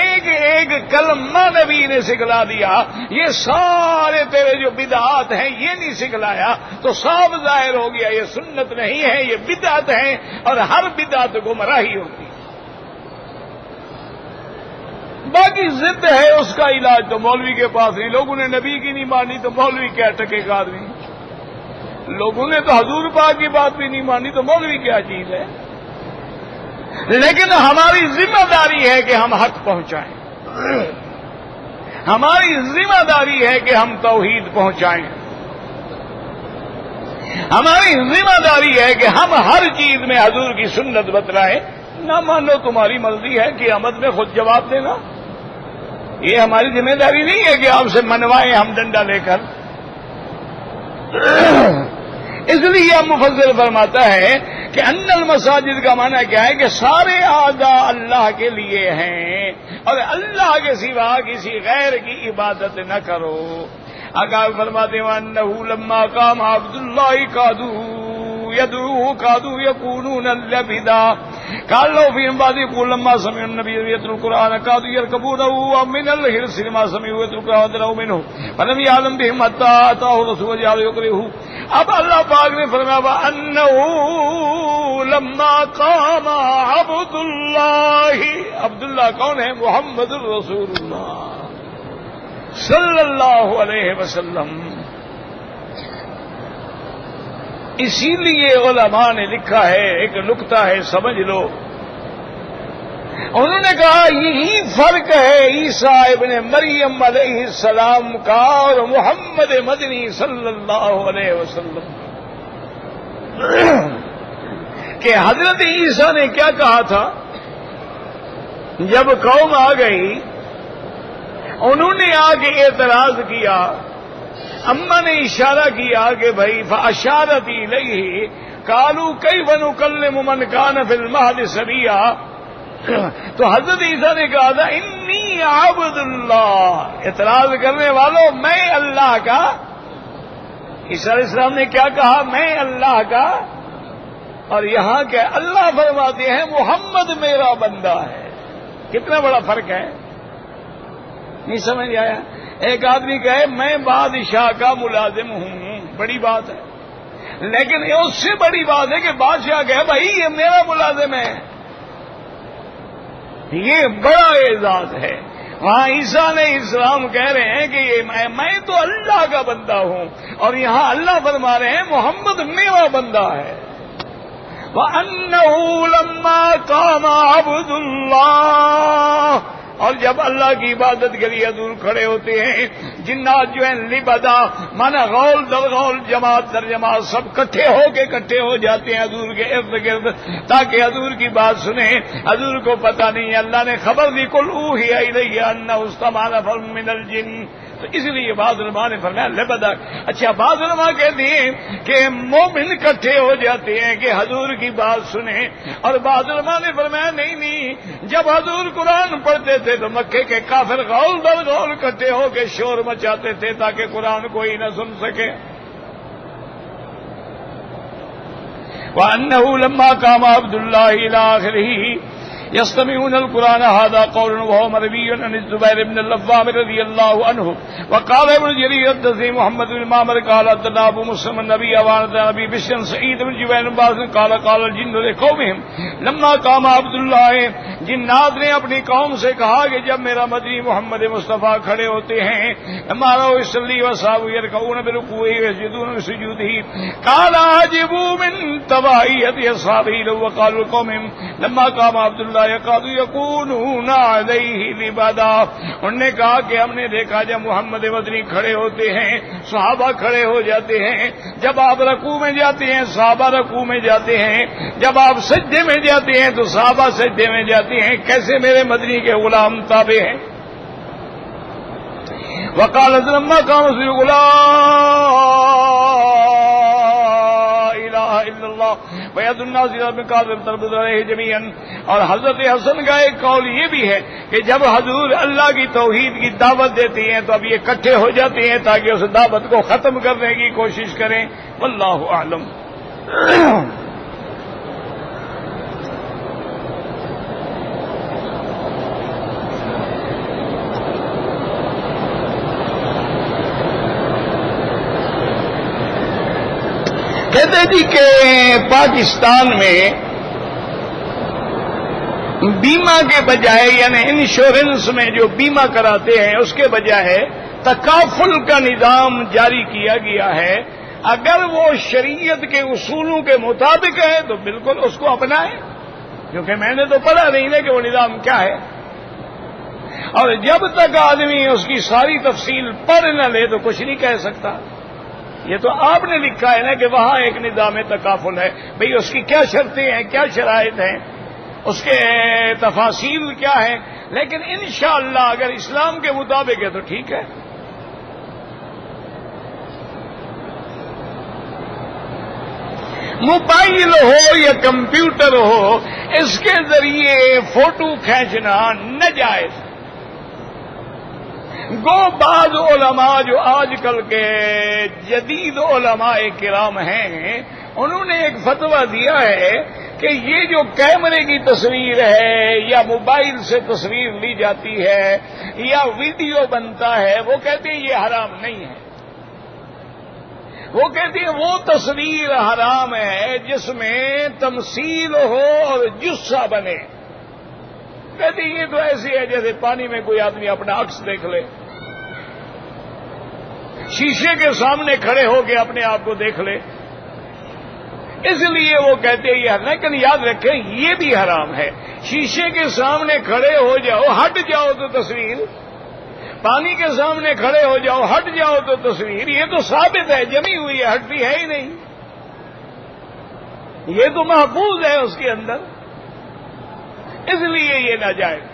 ایک ایک کلمہ نبی نے سکھلا دیا۔ یہ سارے تیرے جو بدعات ہیں یہ نہیں سکھلایا تو صاف ظاہر ہو گیا یہ سنت نہیں ہے، یہ بدعت ہے، اور ہر بدعت گمراہی ہوتی۔ باقی ضد ہے اس کا علاج تو مولوی کے پاس نہیں۔ لوگوں نے نبی کی نہیں مانی تو مولوی کیا ٹکے کا آدمی، لوگوں نے تو حضور پاک کی بات بھی نہیں مانی تو مولوی کیا چیز ہے۔ لیکن ہماری ذمہ داری ہے کہ ہم حق پہنچائیں، ہماری ذمہ داری ہے کہ ہم توحید پہنچائیں، ہماری ذمہ داری ہے کہ ہم ہر چیز میں حضور کی سنت بتلائیں۔ نہ مانو تمہاری مرضی ہے کہ قیامت میں خود جواب دینا، یہ ہماری ذمہ داری نہیں ہے کہ آپ سے منوائیں ہم ڈنڈا لے کر۔ اس لیے اب مفسر فرماتا ہے کہ ان المساجد کا معنی کیا ہے کہ سارے اعضاء اللہ کے لیے ہیں اور اللہ کے سوا کسی غیر کی عبادت نہ کرو۔ آقا فرماتے ہیں انه لما قام عبد الله قادوا يدعوه قادوا يكونون لبدا قال له في بعض يقول لما سمع النبي يتلو القرآن قادوا يركبونه من الحرص لما سمعوا يتلو القرآن ودروا منه فلم يعلم بهم حتى أتاه الرسول وجعل يقرئه۔ اب اللہ پاک نے فرمایا انه لما قام عبد الله، عبد اللہ کون ہے؟ محمد الرسول اللہ صلی اللہ علیہ وسلم۔ اسی لیے علماء نے لکھا ہے، ایک نکتہ ہے سمجھ لو، انہوں نے کہا یہی فرق ہے عیسیٰ ابن مریم علیہ السلام کا اور محمد مدنی صلی اللہ علیہ وسلم، کہ حضرت عیسیٰ نے کیا کہا تھا جب قوم آ گئی، انہوں نے آ کے اعتراض کیا، اما نے اشارہ کیا کہ بھائی فاشارت الیہ قالوا کیف نکلم من کان فی المہد صبیا، تو حضرت عیسیٰ نے کہا تھا انی عبد اللہ، اعتراض کرنے والوں میں اللہ کا۔ عیسیٰ علیہ السلام نے کیا کہا؟ میں اللہ کا، اور یہاں کہ اللہ فرماتے ہیں محمد میرا بندہ ہے۔ کتنا بڑا فرق ہے، نہیں سمجھ آیا؟ ایک آدمی کہے میں بادشاہ کا ملازم ہوں، بڑی بات ہے، لیکن اس سے بڑی بات ہے کہ بادشاہ کہے بھائی یہ میرا ملازم ہے، یہ بڑا اعزاز ہے۔ وہاں عیسیٰ علیہ السلام کہہ رہے ہیں کہ یہ میں تو اللہ کا بندہ ہوں، اور یہاں اللہ فرما رہے ہیں محمد میرا بندہ ہے۔ وَأَنَّهُ لَمَّا قَامَ عَبْدُ اللَّهِ، اور جب اللہ کی عبادت کے لیے حضور کھڑے ہوتے ہیں، جنات جو ہیں لبدا مانا غول در غول، جماعت در جماعت، سب کٹھے ہو جاتے ہیں حضور کے ارد گرد تاکہ حضور کی بات سنیں۔ حضور کو پتہ نہیں، اللہ نے خبر دی قل اوحی الی انہ استمع نفر من الجن، تو اس لیے بعض علماء نے فرمایا لبدا۔ اچھا، بعض علماء کہتے ہیں کہ مومن کٹھے ہو جاتے ہیں کہ حضور کی بات سنیں، اور بعض علماء نے فرمایا نہیں، جب حضور قرآن پڑھتے تھے تو مکے کے کافر غول در غول کٹھے ہو کے شور مچاتے تھے تاکہ قرآن کوئی نہ سن سکے۔ وَأَنَّهُ لَمَّا قَامَ عَبْدُ اللَّهِ إِلَى آخِرِهِ يستمعون القرآن هذا قول وهو مروي عن الزبير بن العوام رضي الله عنه وقال ابن جرير حدثني محمد بن معمر قال حدثنا ابو مسلم النبي وعن ابي بشر سعيد بن جبير بن باز قال الجن لقومهم لما قام عبد الله، جنات نے اپنی قوم سے کہا کہ جب میرا مدنی محمد مصطفیٰ کھڑے ہوتے ہیں، ہمارا يصلي وصحابه يركعون بركوعه ويسجدون بسجوده قال عجبوا من تبعية اصحابه لو قالوا قومهم لما قام عبد الله يقادوا يكونون عليه لبدا، انہوں نے کہا کہ ہم نے دیکھا جب محمد مدنی کھڑے ہوتے ہیں صحابہ کھڑے ہو جاتے ہیں، جب آپ رکوع میں جاتے ہیں صحابہ رکوع میں جاتے ہیں، جب آپ سجدے میں جاتے ہیں تو صحابہ سجدے میں جاتے ہیں، کیسے میرے مدنی کے غلام تابع ہیں۔ وقال لما قام وید الناس تربت علیہ جمیعا، اور حضرت حسن کا ایک قول یہ بھی ہے کہ جب حضور اللہ کی توحید کی دعوت دیتی ہیں تو اب یہ اکٹھے ہو جاتے ہیں تاکہ اس دعوت کو ختم کرنے کی کوشش کریں۔ واللہ اعلم۔ کہتے جی کہ پاکستان میں بیمہ کے بجائے یعنی انشورنس میں جو بیمہ کراتے ہیں اس کے بجائے تکافل کا نظام جاری کیا گیا ہے۔ اگر وہ شریعت کے اصولوں کے مطابق ہے تو بالکل اس کو اپنائیں، کیونکہ میں نے تو پڑھا نہیں نا کہ وہ نظام کیا ہے. اور جب تک آدمی اس کی ساری تفصیل پڑھ نہ لے تو کچھ نہیں کہہ سکتا. یہ تو آپ نے لکھا ہے نا کہ وہاں ایک نظام تکافل ہے. بھئی اس کی کیا شرطیں ہیں, کیا شرائط ہیں, اس کے تفاصیل کیا ہیں, لیکن انشاءاللہ اگر اسلام کے مطابق ہے تو ٹھیک ہے. موبائل ہو یا کمپیوٹر ہو, اس کے ذریعے فوٹو کھینچنا ناجائز. گو بعض علماء جو آج کل کے جدید علماء کرام ہیں, انہوں نے ایک فتویٰ دیا ہے کہ یہ جو کیمرے کی تصویر ہے یا موبائل سے تصویر لی جاتی ہے یا ویڈیو بنتا ہے, وہ کہتے ہیں یہ حرام نہیں ہے. وہ کہتے ہیں وہ تصویر حرام ہے جس میں تمثیل ہو اور جثہ بنے. کہتے ہیں یہ تو ایسی ہے جیسے پانی میں کوئی آدمی اپنا عکس دیکھ لے, شیشے کے سامنے کھڑے ہو کے اپنے آپ کو دیکھ لے. اس لیے وہ کہتے ہیں یہ, لیکن یاد رکھیں یہ بھی حرام ہے. شیشے کے سامنے کھڑے ہو جاؤ, ہٹ جاؤ تو تصویر, پانی کے سامنے کھڑے ہو جاؤ, ہٹ جاؤ تو تصویر, یہ تو ثابت ہے, جمی ہوئی ہے, ہٹتی ہے ہی نہیں. یہ تو محفوظ ہے اس کے اندر, اس لیے یہ ناجائز.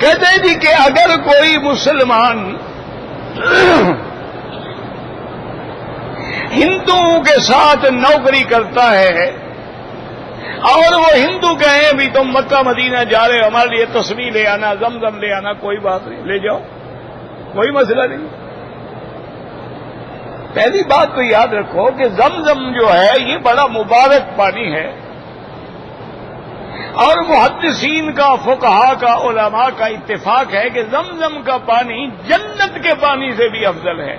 کہتے ہیں جی کہ اگر کوئی مسلمان ہندوؤں کے ساتھ نوکری کرتا ہے اور وہ ہندو کہیں بھی تم مکہ مدینہ جا رہے ہو, ہمارے لیے تصویر لے آنا, زمزم لے آنا, کوئی بات نہیں, لے جاؤ, کوئی مسئلہ نہیں. پہلی بات تو یاد رکھو کہ زمزم جو ہے یہ بڑا مبارک پانی ہے, اور محدثین کا, فقہاء کا, علماء کا اتفاق ہے کہ زمزم کا پانی جنت کے پانی سے بھی افضل ہے.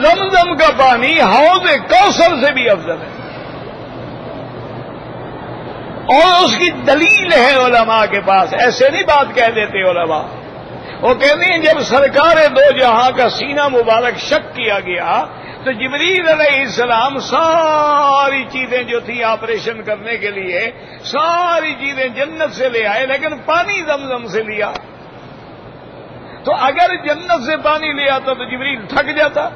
زمزم کا پانی حوض کوثر سے بھی افضل ہے, اور اس کی دلیل ہے علماء کے پاس. ایسے نہیں بات کہہ دیتے علماء, وہ کہتے ہیں جب سرکار دو جہاں کا سینہ مبارک شق کیا گیا تو جبریل علیہ السلام ساری چیزیں جو تھی آپریشن کرنے کے لیے ساری چیزیں جنت سے لے آئے, لیکن پانی زمزم سے لیا. تو اگر جنت سے پانی لے آتا تو جبریل تھک جاتا.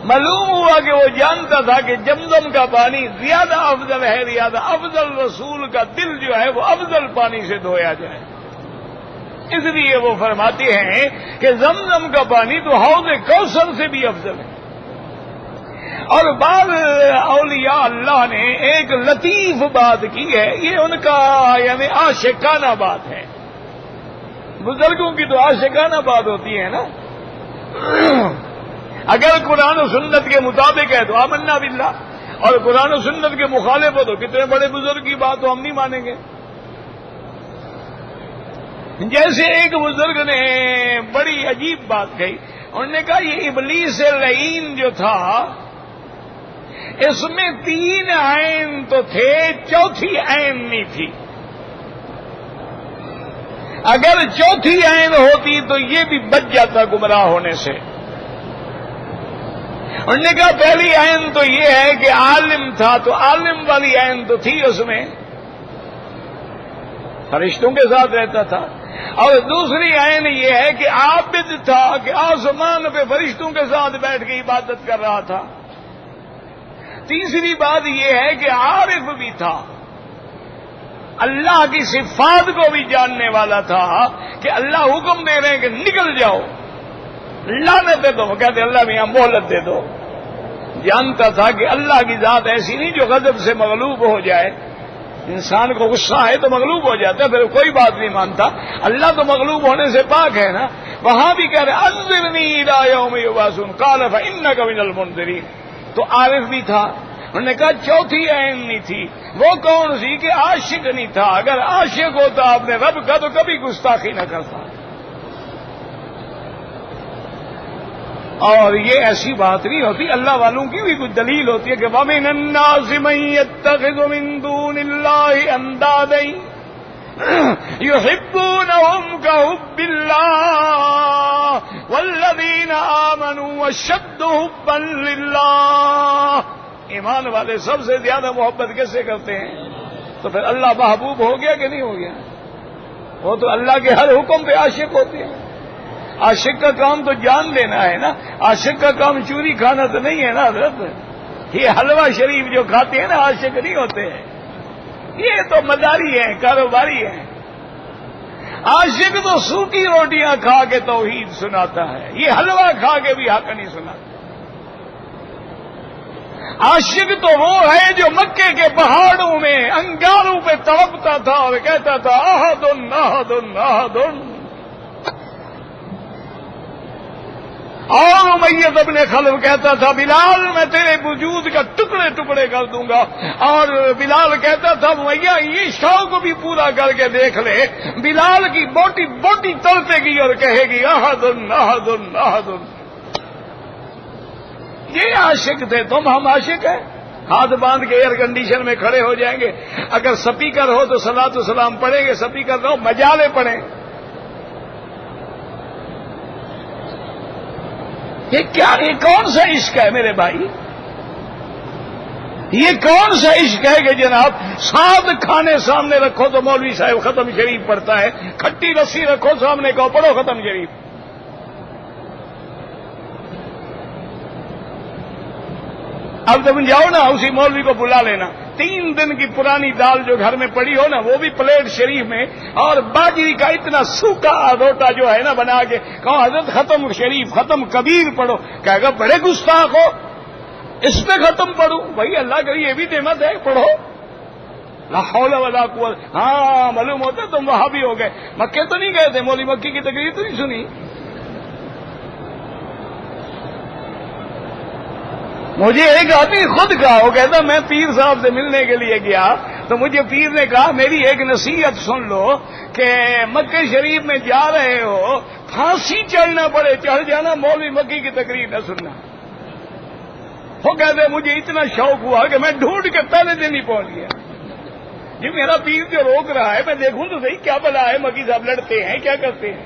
معلوم ہوا کہ وہ جانتا تھا کہ زمزم کا پانی زیادہ افضل ہے, زیادہ افضل. رسول کا دل جو ہے وہ افضل پانی سے دھویا جائے. اس لیے وہ فرماتے ہیں کہ زمزم کا پانی تو حوض کوثر سے بھی افضل ہے. اور بعض اولیاء اللہ نے ایک لطیف بات کی ہے, یہ ان کا یعنی عاشقانہ بات ہے. بزرگوں کی تو عاشقانہ بات ہوتی ہے نا. اگر قرآن و سنت کے مطابق ہے تو آمنا باللہ, اور قرآن و سنت کے مخالف ہو تو کتنے بڑے بزرگ کی بات تو ہم نہیں مانیں گے. جیسے ایک بزرگ نے بڑی عجیب بات کہی, انہوں نے کہا یہ ابلیس لعین جو تھا اس میں 3 عین تو تھے, چوتھی عین نہیں تھی. اگر چوتھی عین ہوتی تو یہ بھی بچ جاتا گمراہ ہونے سے. انہوں نے کہا پہلی عین تو یہ ہے کہ عالم تھا, تو عالم والی عین تو تھی, اس میں فرشتوں کے ساتھ رہتا تھا. اور دوسری عین یہ ہے کہ عابد تھا, کہ آسمان پہ فرشتوں کے ساتھ بیٹھ کے عبادت کر رہا تھا. تیسری بات یہ ہے کہ عارف بھی تھا, اللہ کی صفات کو بھی جاننے والا تھا, کہ اللہ حکم دے رہے ہیں کہ نکل جاؤ, لعنت دے دو, کہتے اللہ میاں مہلت دے دو. جانتا تھا کہ اللہ کی ذات ایسی نہیں جو غضب سے مغلوب ہو جائے. انسان کو غصہ ہے تو مغلوب ہو جاتا ہے, پھر کوئی بات نہیں مانتا. اللہ تو مغلوب ہونے سے پاک ہے نا. وہاں بھی کہہ رہے انذرنی الی یوم یبعثون قال فانک من المنذرین. تو عارف بھی تھا. انہوں نے کہا چوتھی عین نہیں تھی. وہ کون سی؟ کہ عاشق نہیں تھا. اگر عاشق ہوتا اپنے رب کا تو کبھی گستاخی نہ کرتا. اور یہ ایسی بات نہیں ہوتی, اللہ والوں کی بھی کچھ دلیل ہوتی ہے کہ وَمِنَ النَّاسِ مَن يَتَّخِذُ مِن دُونِ اللَّهِ أَندَادًا يحبونهم كحب الله والذين آمنوا أشد حبا لله. ایمان والے سب سے زیادہ محبت کیسے کرتے ہیں؟ تو پھر اللہ محبوب ہو گیا کہ نہیں ہو گیا؟ وہ تو اللہ کے ہر حکم پہ عاشق ہوتے ہیں. عاشق کا کام تو جان لینا ہے نا، عاشق کا کام چوری کھانا تو نہیں ہے نا حضرت. یہ حلوہ شریف جو کھاتے ہیں نا عاشق نہیں ہوتے ہیں، یہ تو مداری ہیں، کاروباری ہیں. عاشق تو سوکھی روٹیاں کھا کے توحید سناتا ہے، یہ حلوہ کھا کے بھی حق نہیں سناتا. عاشق تو وہ ہے جو مکے کے پہاڑوں میں انگاروں پہ تڑپتا تھا اور کہتا تھا احد احد احد. اور امیہ ابن خلف کہتا تھا بلال میں تیرے وجود کا ٹکڑے ٹکڑے کر دوں گا. اور بلال کہتا تھا امیہ یہ شوق بھی پورا کر کے دیکھ لے. بلال کی بوٹی بوٹی تڑپے گی اور کہے گی احد احد احد. یہ عاشق تھے. تم ہم عاشق ہیں. ہاتھ باندھ کے ایئر کنڈیشن میں کھڑے ہو جائیں گے. اگر سپیکر ہو تو صلاۃ و سلام پڑھیں گے، سپیکر نہ ہو مجالے پڑھیں. یہ کون سا عشق ہے میرے بھائی؟ یہ کون سا عشق ہے کہ جناب ساتھ کھانے سامنے رکھو تو مولوی صاحب ختم شریف پڑھتا ہے، کھٹی رسی رکھو سامنے کو پڑھو ختم شریف. اب جب جاؤ نا اسی مولوی کو بلا لینا. 3 دن کی پرانی دال جو گھر میں پڑی ہو نا وہ بھی پلیٹ شریف میں، اور باجری کا اتنا سوکھا روٹا جو ہے نا بنا کے کہو حضرت ختم شریف ختم کبیر پڑھو، کہے گا بڑے گستاخ ہو اس پہ ختم پڑھوں. بھائی اللہ کا یہ بھی نعمت ہے، پڑھو. لا حول ولا قوت. ہاں معلوم ہوتا تم وہاں بھی ہو گئے. مکے تو نہیں گئے تھے؟ مولوی مکی کی تقریر تو نہیں سنی؟ مجھے ایک آدمی خود کہا، وہ کہتا میں پیر صاحب سے ملنے کے لیے گیا تو مجھے پیر نے کہا میری ایک نصیحت سن لو کہ مکہ شریف میں جا رہے ہو پھانسی چڑھنا پڑے چڑھ جانا، مولوی مکی کی تقریر نہ سننا. وہ کہتے مجھے اتنا شوق ہوا کہ میں ڈھونڈ کے پہلے دن ہی پہنچ گیا. جی میرا پیر جو روک رہا ہے میں دیکھوں تو صحیح کیا بلا ہے، مکی صاحب لڑتے ہیں کیا کرتے ہیں.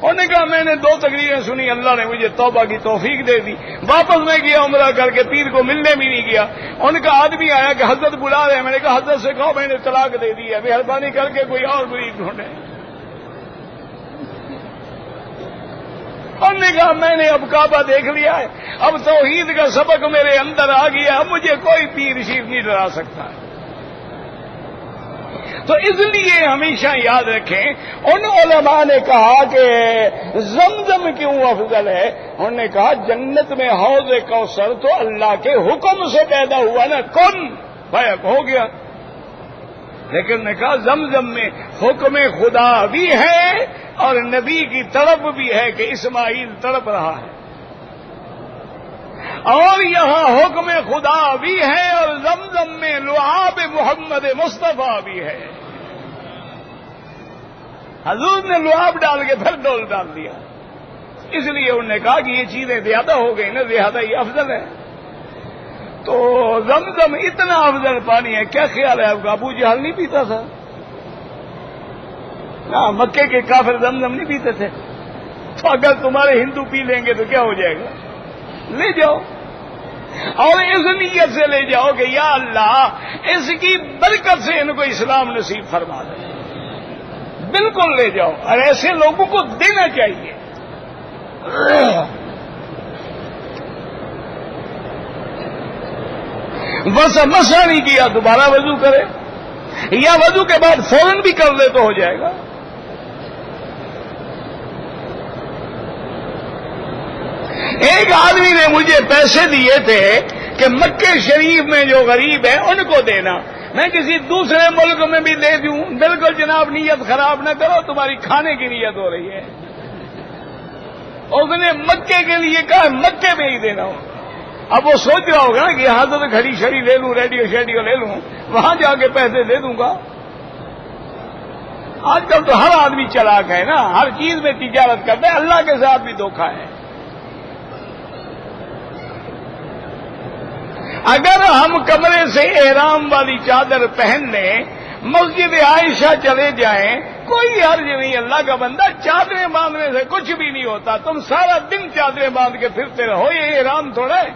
انہوں نے کہا میں نے 2 تقریریں سنی، اللہ نے مجھے توبہ کی توفیق دے دی. واپس میں گیا عمرہ کر کے، پیر کو ملنے بھی نہیں گیا. ان کا آدمی آیا کہ حضرت بلا رہے ہیں. میں نے کہا حضرت سے کہو میں نے طلاق دے دی ہے، مہربانی کر کے کوئی اور مرید ڈھونڈے. انہوں نے کہا میں نے اب کعبہ دیکھ لیا ہے، اب توحید کا سبق میرے اندر آ گیا، اب مجھے کوئی پیر شیر نہیں ڈرا سکتا. تو اس لیے ہمیشہ یاد رکھیں ان علماء نے کہا کہ زمزم کیوں افضل ہے. انہوں نے کہا جنت میں حوض کوثر تو اللہ کے حکم سے پیدا ہوا نا، کن بیک ہو گیا. لیکن نے کہا زمزم میں حکم خدا بھی ہے اور نبی کی طرف بھی ہے کہ اسماعیل تڑپ رہا ہے، اور یہاں حکم خدا بھی ہے اور زمزم میں لعاب محمد مصطفیٰ بھی ہے. حضور نے لعاب ڈال کے پھر ڈول ڈال دیا. اس لیے انہوں نے کہا کہ یہ چیزیں زیادہ ہو گئی نا، زیادہ ہی افضل ہے. تو زمزم اتنا افضل پانی ہے، کیا خیال ہے آپ کا؟ ابو جہل نہیں پیتا تھا نا، مکے کے کافر زمزم نہیں پیتے تھے. تو اگر تمہارے ہندو پی لیں گے تو کیا ہو جائے گا؟ لے جاؤ، اور اس نیت سے لے جاؤ کہ یا اللہ اس کی برکت سے ان کو اسلام نصیب فرما دے. بالکل لے جاؤ، اور ایسے لوگوں کو دینا چاہیے. بس مسا نہیں کیا دوبارہ وضو کرے، یا وضو کے بعد فوراً بھی کر لے تو ہو جائے گا. ایک آدمی نے مجھے پیسے دیے تھے کہ مکے شریف میں جو غریب ہیں ان کو دینا، میں کسی دوسرے ملک میں بھی دے دوں. بالکل جناب نیت خراب نہ کرو، تمہاری کھانے کی نیت ہو رہی ہے. اس نے مکے کے لیے کہا مکے میں ہی دینا ہو. اب وہ سوچ رہا ہوگا کہ یہاں تو گھڑی شڑی لے لوں، ریڈیو شیڈیو لے لوں، وہاں جا کے پیسے دے دوں گا. آج کل تو ہر آدمی چلاک ہے نا، ہر چیز میں تجارت کرتا ہے. اللہ کے ساتھ بھی دھوکہ ہے. اگر ہم کمرے سے احرام والی چادر پہن لیں مسجد عائشہ چلے جائیں، کوئی حرج نہیں، اللہ کا بندہ چادریں باندھنے سے کچھ بھی نہیں ہوتا، تم سارا دن چادریں باندھ کے پھرتے رہو، یہ احرام تھوڑا ہے،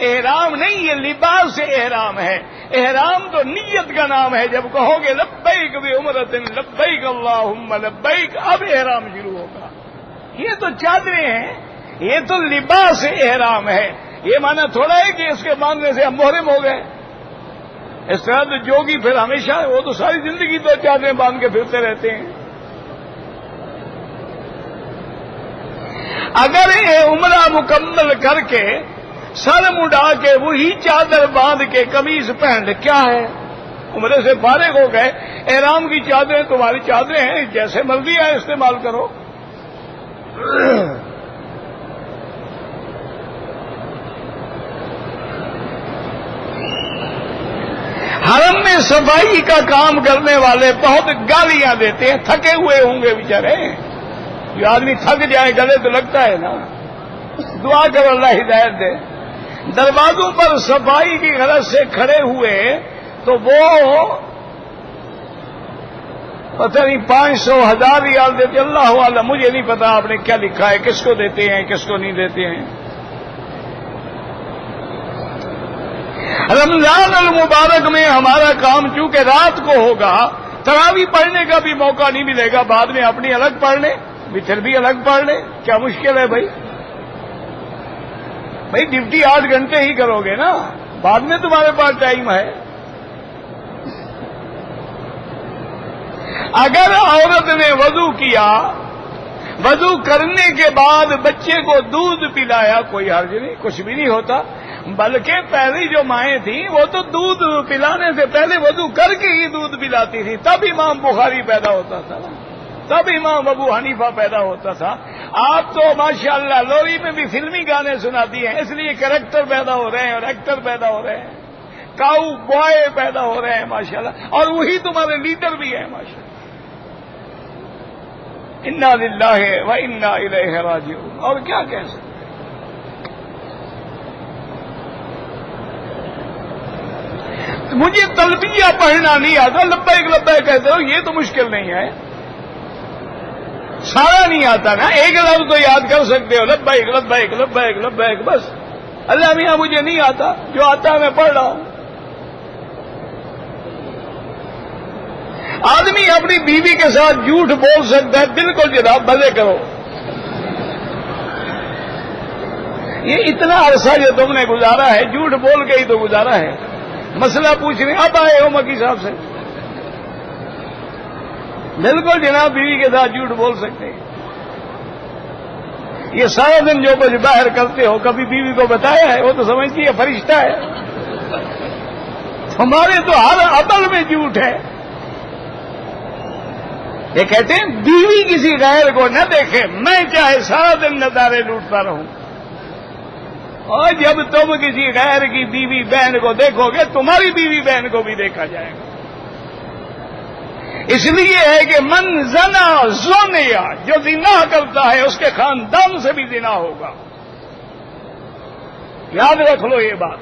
احرام نہیں، یہ لباس سے احرام ہے، احرام تو نیت کا نام ہے، جب کہو گے لبیک بعمرۃ لبیک اللہم لبیک، اب احرام شروع ہوگا۔ یہ تو چادریں ہیں، یہ تو لباس احرام ہے، یہ معنی تھوڑا ہے کہ اس کے باندھنے سے ہم محرم ہو گئے۔ اس طرح تو جوگی پھر ہمیشہ، وہ تو ساری زندگی تو چادریں باندھ کے پھرتے رہتے ہیں۔ اگر یہ عمرہ مکمل کر کے سر مڈا کے وہی چادر باندھ کے قمیض پہن لے، کیا ہے؟ عمرے سے فارغ ہو گئے، احرام کی چادریں تمہاری چادریں ہیں، جیسے مرضی ہے استعمال کرو۔ حرم میں صفائی کا کام کرنے والے بہت گالیاں دیتے ہیں، تھکے ہوئے ہوں گے بیچارے، جو آدمی تھک جائے گلے تو لگتا ہے نا، دعا کرو اللہ ہدایت دے۔ دروازوں پر صفائی کی غرض سے کھڑے ہوئے تو وہ پتہ نہیں 500 1000 ریال دیتے، اللہ عالم، مجھے نہیں پتا آپ نے کیا لکھا ہے، کس کو دیتے ہیں کس کو نہیں دیتے ہیں۔ رمضان المبارک میں ہمارا کام چونکہ رات کو ہوگا، تراویح پڑھنے کا بھی موقع نہیں ملے گا، بعد میں اپنی الگ پڑھ لیں، وتر بھی الگ پڑھ لیں، کیا مشکل ہے بھائی؟ ڈیوٹی 8 گھنٹے ہی کرو گے نا، بعد میں تمہارے پاس ٹائم ہے۔ اگر عورت نے وضو کیا، وضو کرنے کے بعد بچے کو دودھ پلایا، کوئی حرج نہیں، کچھ بھی نہیں ہوتا، بلکہ پہلی جو مائیں تھیں وہ تو دودھ پلانے سے پہلے وضو کر کے ہی دودھ پلاتی تھی، تب امام بخاری پیدا ہوتا تھا، تب امام ابو حنیفہ پیدا ہوتا تھا۔ آپ تو ماشاءاللہ لوری میں بھی فلمی گانے سناتی ہیں، اس لیے کریکٹر پیدا ہو رہے ہیں اور ایکٹر پیدا ہو رہے ہیں، کاؤ بوائے پیدا ہو رہے ہیں ماشاءاللہ، اور وہی تمہارے لیڈر بھی ہیں ماشاءاللہ۔ انا للہ و انا الیہ راجعون، اور کیا کہہ سکتے۔ مجھے تلبیہ پڑھنا نہیں آتا، لبیک لبیک کہتے ہو، یہ تو مشکل نہیں ہے، سارا نہیں آتا نا، ایک لفظ تو یاد کر سکتے ہو، لبیک لبیک لبیک لبیک، بس۔ اللہ میاں مجھے نہیں آتا، جو آتا ہے میں پڑھ رہا ہوں۔ آدمی اپنی بیوی کے ساتھ جھوٹ بول سکتا ہے، بالکل جناب، مزے کرو۔ یہ اتنا عرصہ جو تم نے گزارا ہے، جھوٹ بول کے ہی تو گزارا ہے۔ مسئلہ پوچھ رہے، اب آئے ہو مکی صاحب سے، بالکل جناب بیوی کے ساتھ جھوٹ بول سکتے ہیں۔ یہ سارا دن جو کچھ باہر کرتے ہو، کبھی بیوی کو بتایا ہے؟ وہ تو سمجھتی ہے فرشتہ ہے، ہمارے تو ہر عمل میں جھوٹ ہے۔ یہ کہتے ہیں بیوی کسی غیر کو نہ دیکھے، میں چاہے سارا دن نظارے لوٹتا رہوں، اور جب تم کسی غیر کی بیوی بہن کو دیکھو گے، تمہاری بیوی بہن کو بھی دیکھا جائے گا۔ اس لیے ہے کہ من زنا زنیا، جو زنا کرتا ہے اس کے خاندان سے بھی زنا ہوگا، یاد رکھ لو یہ بات۔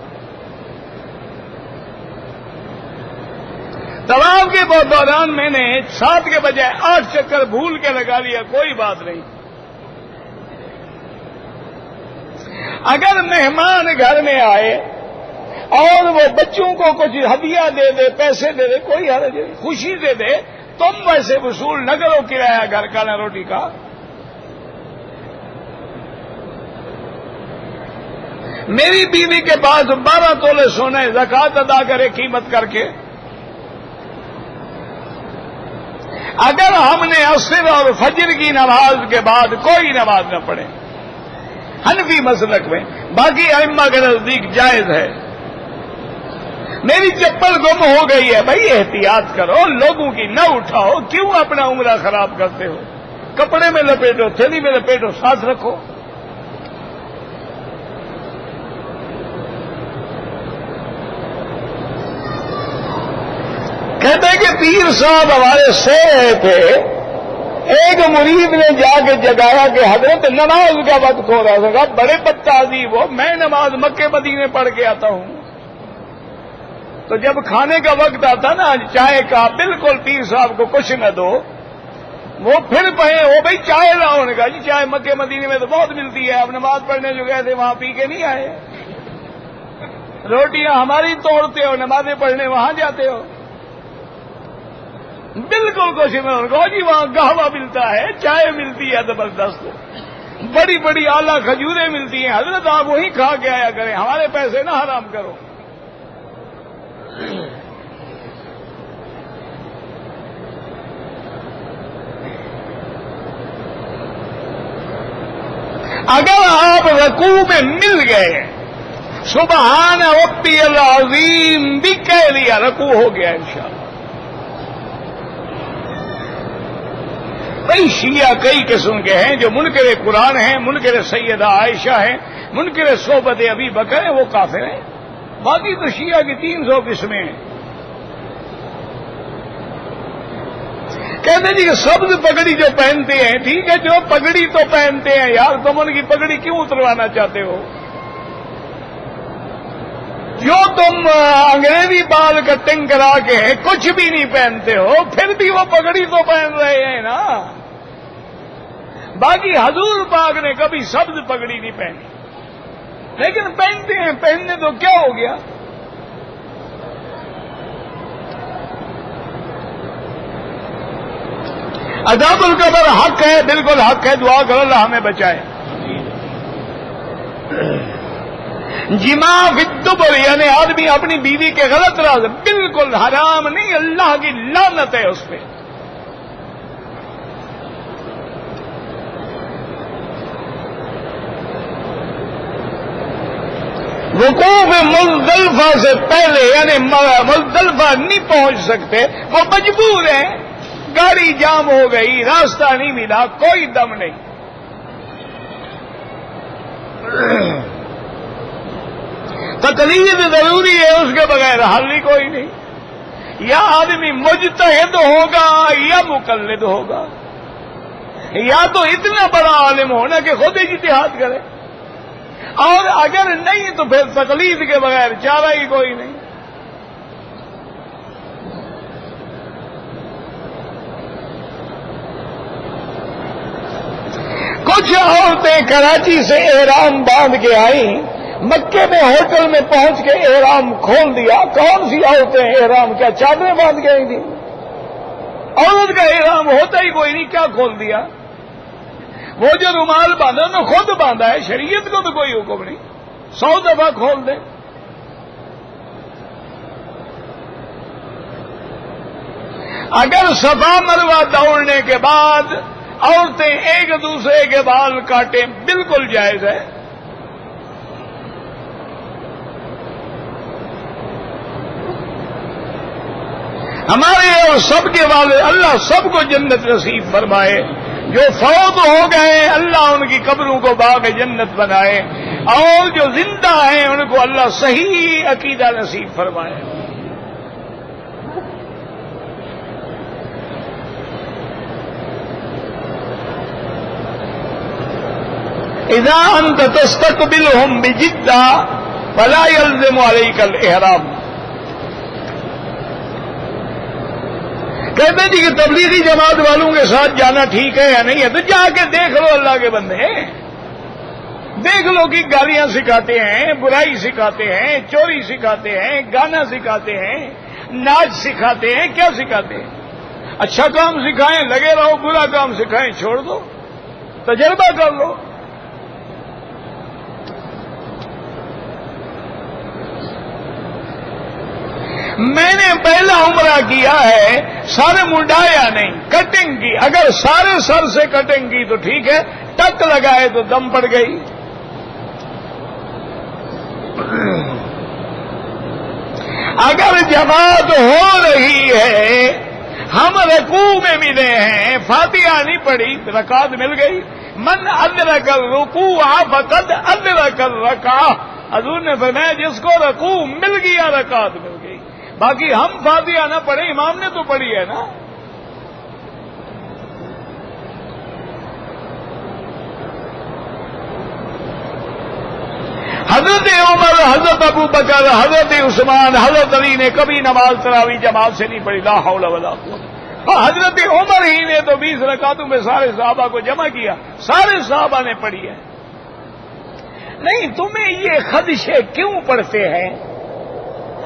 طواف کے دوران میں نے 7 کے بجائے 8 چکر بھول کے لگا لیا، کوئی بات نہیں۔ اگر مہمان گھر میں آئے اور وہ بچوں کو کچھ ہدیہ دے دے، پیسے دے دے، کوئی حرج نہیں، خوشی دے دے، تم ویسے وصول نہ کرو کرایہ گھر کا نہ روٹی کا۔ میری بیوی کے پاس 12 تولے سونے، زکوٰۃ ادا کرے قیمت کر کے۔ اگر ہم نے عصر اور فجر کی نماز کے بعد کوئی نماز نہ پڑھے، حنفی مسلک میں، باقی ائمہ کے نزدیک جائز ہے۔ میری چپل گم ہو گئی ہے، بھائی احتیاط کرو، لوگوں کی نہ اٹھاؤ، کیوں اپنا عمرہ خراب کرتے ہو؟ کپڑے میں لپیٹو، تھیلی میں لپیٹو، ساتھ رکھو۔ کہتے ہیں کہ پیر صاحب ہمارے سو رہے تھے، ایک مرید نے جا کے جگایا کہ حضرت نماز کا وقت ہو رہا تھا، بڑے بدتہذیب ہو، میں نماز مکے مدینے پڑھ کے آتا ہوں۔ تو جب کھانے کا وقت آتا نا چائے کا، بالکل پیر صاحب کو کچھ نہ دو، وہ پھر پڑھے وہ بھائی چائے لاؤ، نے کہا جی چائے مکے مدینے میں تو بہت ملتی ہے، اب نماز پڑھنے جو گئے تھے وہاں پی کے نہیں آئے، روٹیاں ہماری توڑتے ہو، نمازیں پڑھنے وہاں جاتے ہو، بالکل کچھ نہ کہو جی وہاں گہوا ملتا ہے، چائے ملتی ہے زبردست، بڑی بڑی اعلیٰ کھجوریں ملتی ہیں، حضرت آپ وہیں کھا کے آیا کریں، ہمارے پیسے نہ حرام کرو۔ اگر آپ رکوع میں مل گئے، سبحان ربی العظیم بھی کہہ لیا، رکوع ہو گیا انشاءاللہ۔ کئی شیعہ کئی قسم کے ہیں، جو منکر قرآن ہیں، منکر سیدہ عائشہ ہیں، منکر صحبت ابی بکر ہیں، وہ کافر ہیں۔ باقی تو شیعہ کی 300 قسمیں ہیں۔ کہتے ہیں جی کہ سبز پگڑی جو پہنتے ہیں، ٹھیک ہے جو پگڑی تو پہنتے ہیں یار، تم ان کی پگڑی کیوں اتروانا چاہتے ہو؟ جو تم انگریزی بال کٹنگ کرا کے کچھ بھی نہیں پہنتے ہو، پھر بھی وہ پگڑی تو پہن رہے ہیں نا۔ باقی حضور پاک نے کبھی سبز پگڑی نہیں پہنی، لیکن پہنتے ہیں، پہننے تو کیا ہو گیا؟ عذاب القبر حق ہے، بالکل حق ہے، دعا کرو اللہ ہمیں بچائے۔ جمع فی الدبر یعنی آدمی اپنی بیوی کے غلط راز، بالکل حرام نہیں، اللہ کی لعنت ہے اس پہ۔ وقوف مزدلفہ سے پہلے یعنی مزدلفہ نہیں پہنچ سکتے، وہ مجبور ہیں، گاڑی جام ہو گئی، راستہ نہیں ملا، کوئی دم نہیں، تقلید ضروری ہے، اس کے بغیر حل ہی کوئی نہیں۔ یا آدمی مجتہد ہوگا یا مقلد ہوگا، یا تو اتنا بڑا عالم ہونا کہ خود اجتہاد کرے، اور اگر نہیں تو پھر تقلید کے بغیر چارہ ہی کوئی نہیں۔ کچھ عورتیں کراچی سے احرام باندھ کے آئیں، مکے میں ہوٹل میں پہنچ کے احرام کھول دیا۔ کون سی عورتیں احرام کیا چادریں باندھ کے آئی تھی؟ عورت کا احرام ہوتا ہی کوئی نہیں، کیا کھول دیا؟ وہ جو رومال باندھا انہوں نے خود باندھا ہے، شریعت کو تو کوئی حکم نہیں، 100 دفعہ کھول دیں۔ اگر صفا مروہ دوڑنے کے بعد عورتیں ایک دوسرے کے بال کاٹیں، بالکل جائز ہے۔ ہمارے اور سب کے والے اللہ سب کو جنت نصیب فرمائے، جو فوت ہو گئے اللہ ان کی قبروں کو باغ جنت بنائے، اور جو زندہ ہیں ان کو اللہ صحیح عقیدہ نصیب فرمائے۔ اذا انت تستقبلهم بجدہ فلا يلزم عليك الاحرام۔ کہتے جی کہ تبلیغی جماعت والوں کے ساتھ جانا ٹھیک ہے یا نہیں ہے، تو جا کے دیکھ لو اللہ کے بندے، دیکھ لو کہ گالیاں سکھاتے ہیں، برائی سکھاتے ہیں، چوری سکھاتے ہیں، گانا سکھاتے ہیں، ناچ سکھاتے ہیں، کیا سکھاتے ہیں؟ اچھا کام سکھائیں لگے رہو، برا کام سکھائیں چھوڑ دو، تجربہ کر لو۔ میں نے پہلا عمرہ کیا ہے، سر منڈایا نہیں، کٹنگ کی، اگر سارے سر سے کٹنگ کی تو ٹھیک ہے، ٹک لگائے تو دم پڑ گئی۔ اگر جماعت ہو رہی ہے، ہم رکوع میں ملے ہیں، فاتحہ نہیں پڑھی، رکعت مل گئی۔ من ادرک الرکوع فقد ادرک الرکعہ، حضور نے فرمایا جس کو رکوع مل گیا رکعت مل گئی۔ باقی ہم فاتحہ نہ پڑھیں، امام نے تو پڑھی ہے نا۔ حضرت عمر، حضرت ابو بکر، حضرت عثمان، حضرت علی نے کبھی نماز تراویح جماعت سے نہیں پڑھی، لا حول ولا قوت۔ حضرت عمر ہی نے تو 20 رکعتوں میں سارے صحابہ کو جمع کیا، سارے صحابہ نے پڑھی ہے۔ نہیں، تمہیں یہ خدشے کیوں پڑتے ہیں؟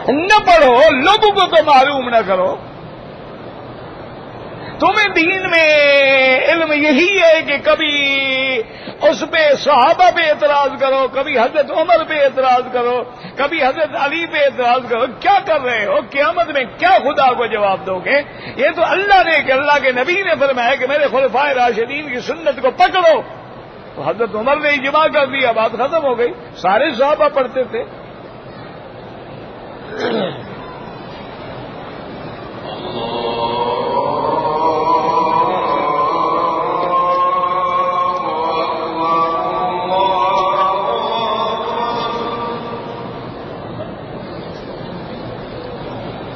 نہ پڑھو، لوگوں کو تو معلوم نہ کرو۔ تمہیں دین میں علم یہی ہے کہ کبھی اس پہ صحابہ پہ اعتراض کرو، کبھی حضرت عمر پہ اعتراض کرو، کبھی حضرت علی پہ اعتراض کرو۔ کیا کر رہے ہو؟ قیامت میں کیا خدا کو جواب دو گے؟ یہ تو اللہ نے کہ اللہ کے نبی نے فرمایا کہ میرے خلفائے راشدین کی سنت کو پکڑو، تو حضرت عمر نے اجماع کر دیا، بات ختم ہو گئی، سارے صحابہ پڑھتے تھے۔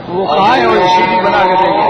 وہ کہاں ہے؟ وہ سی ڈی بنا کے دیں گے۔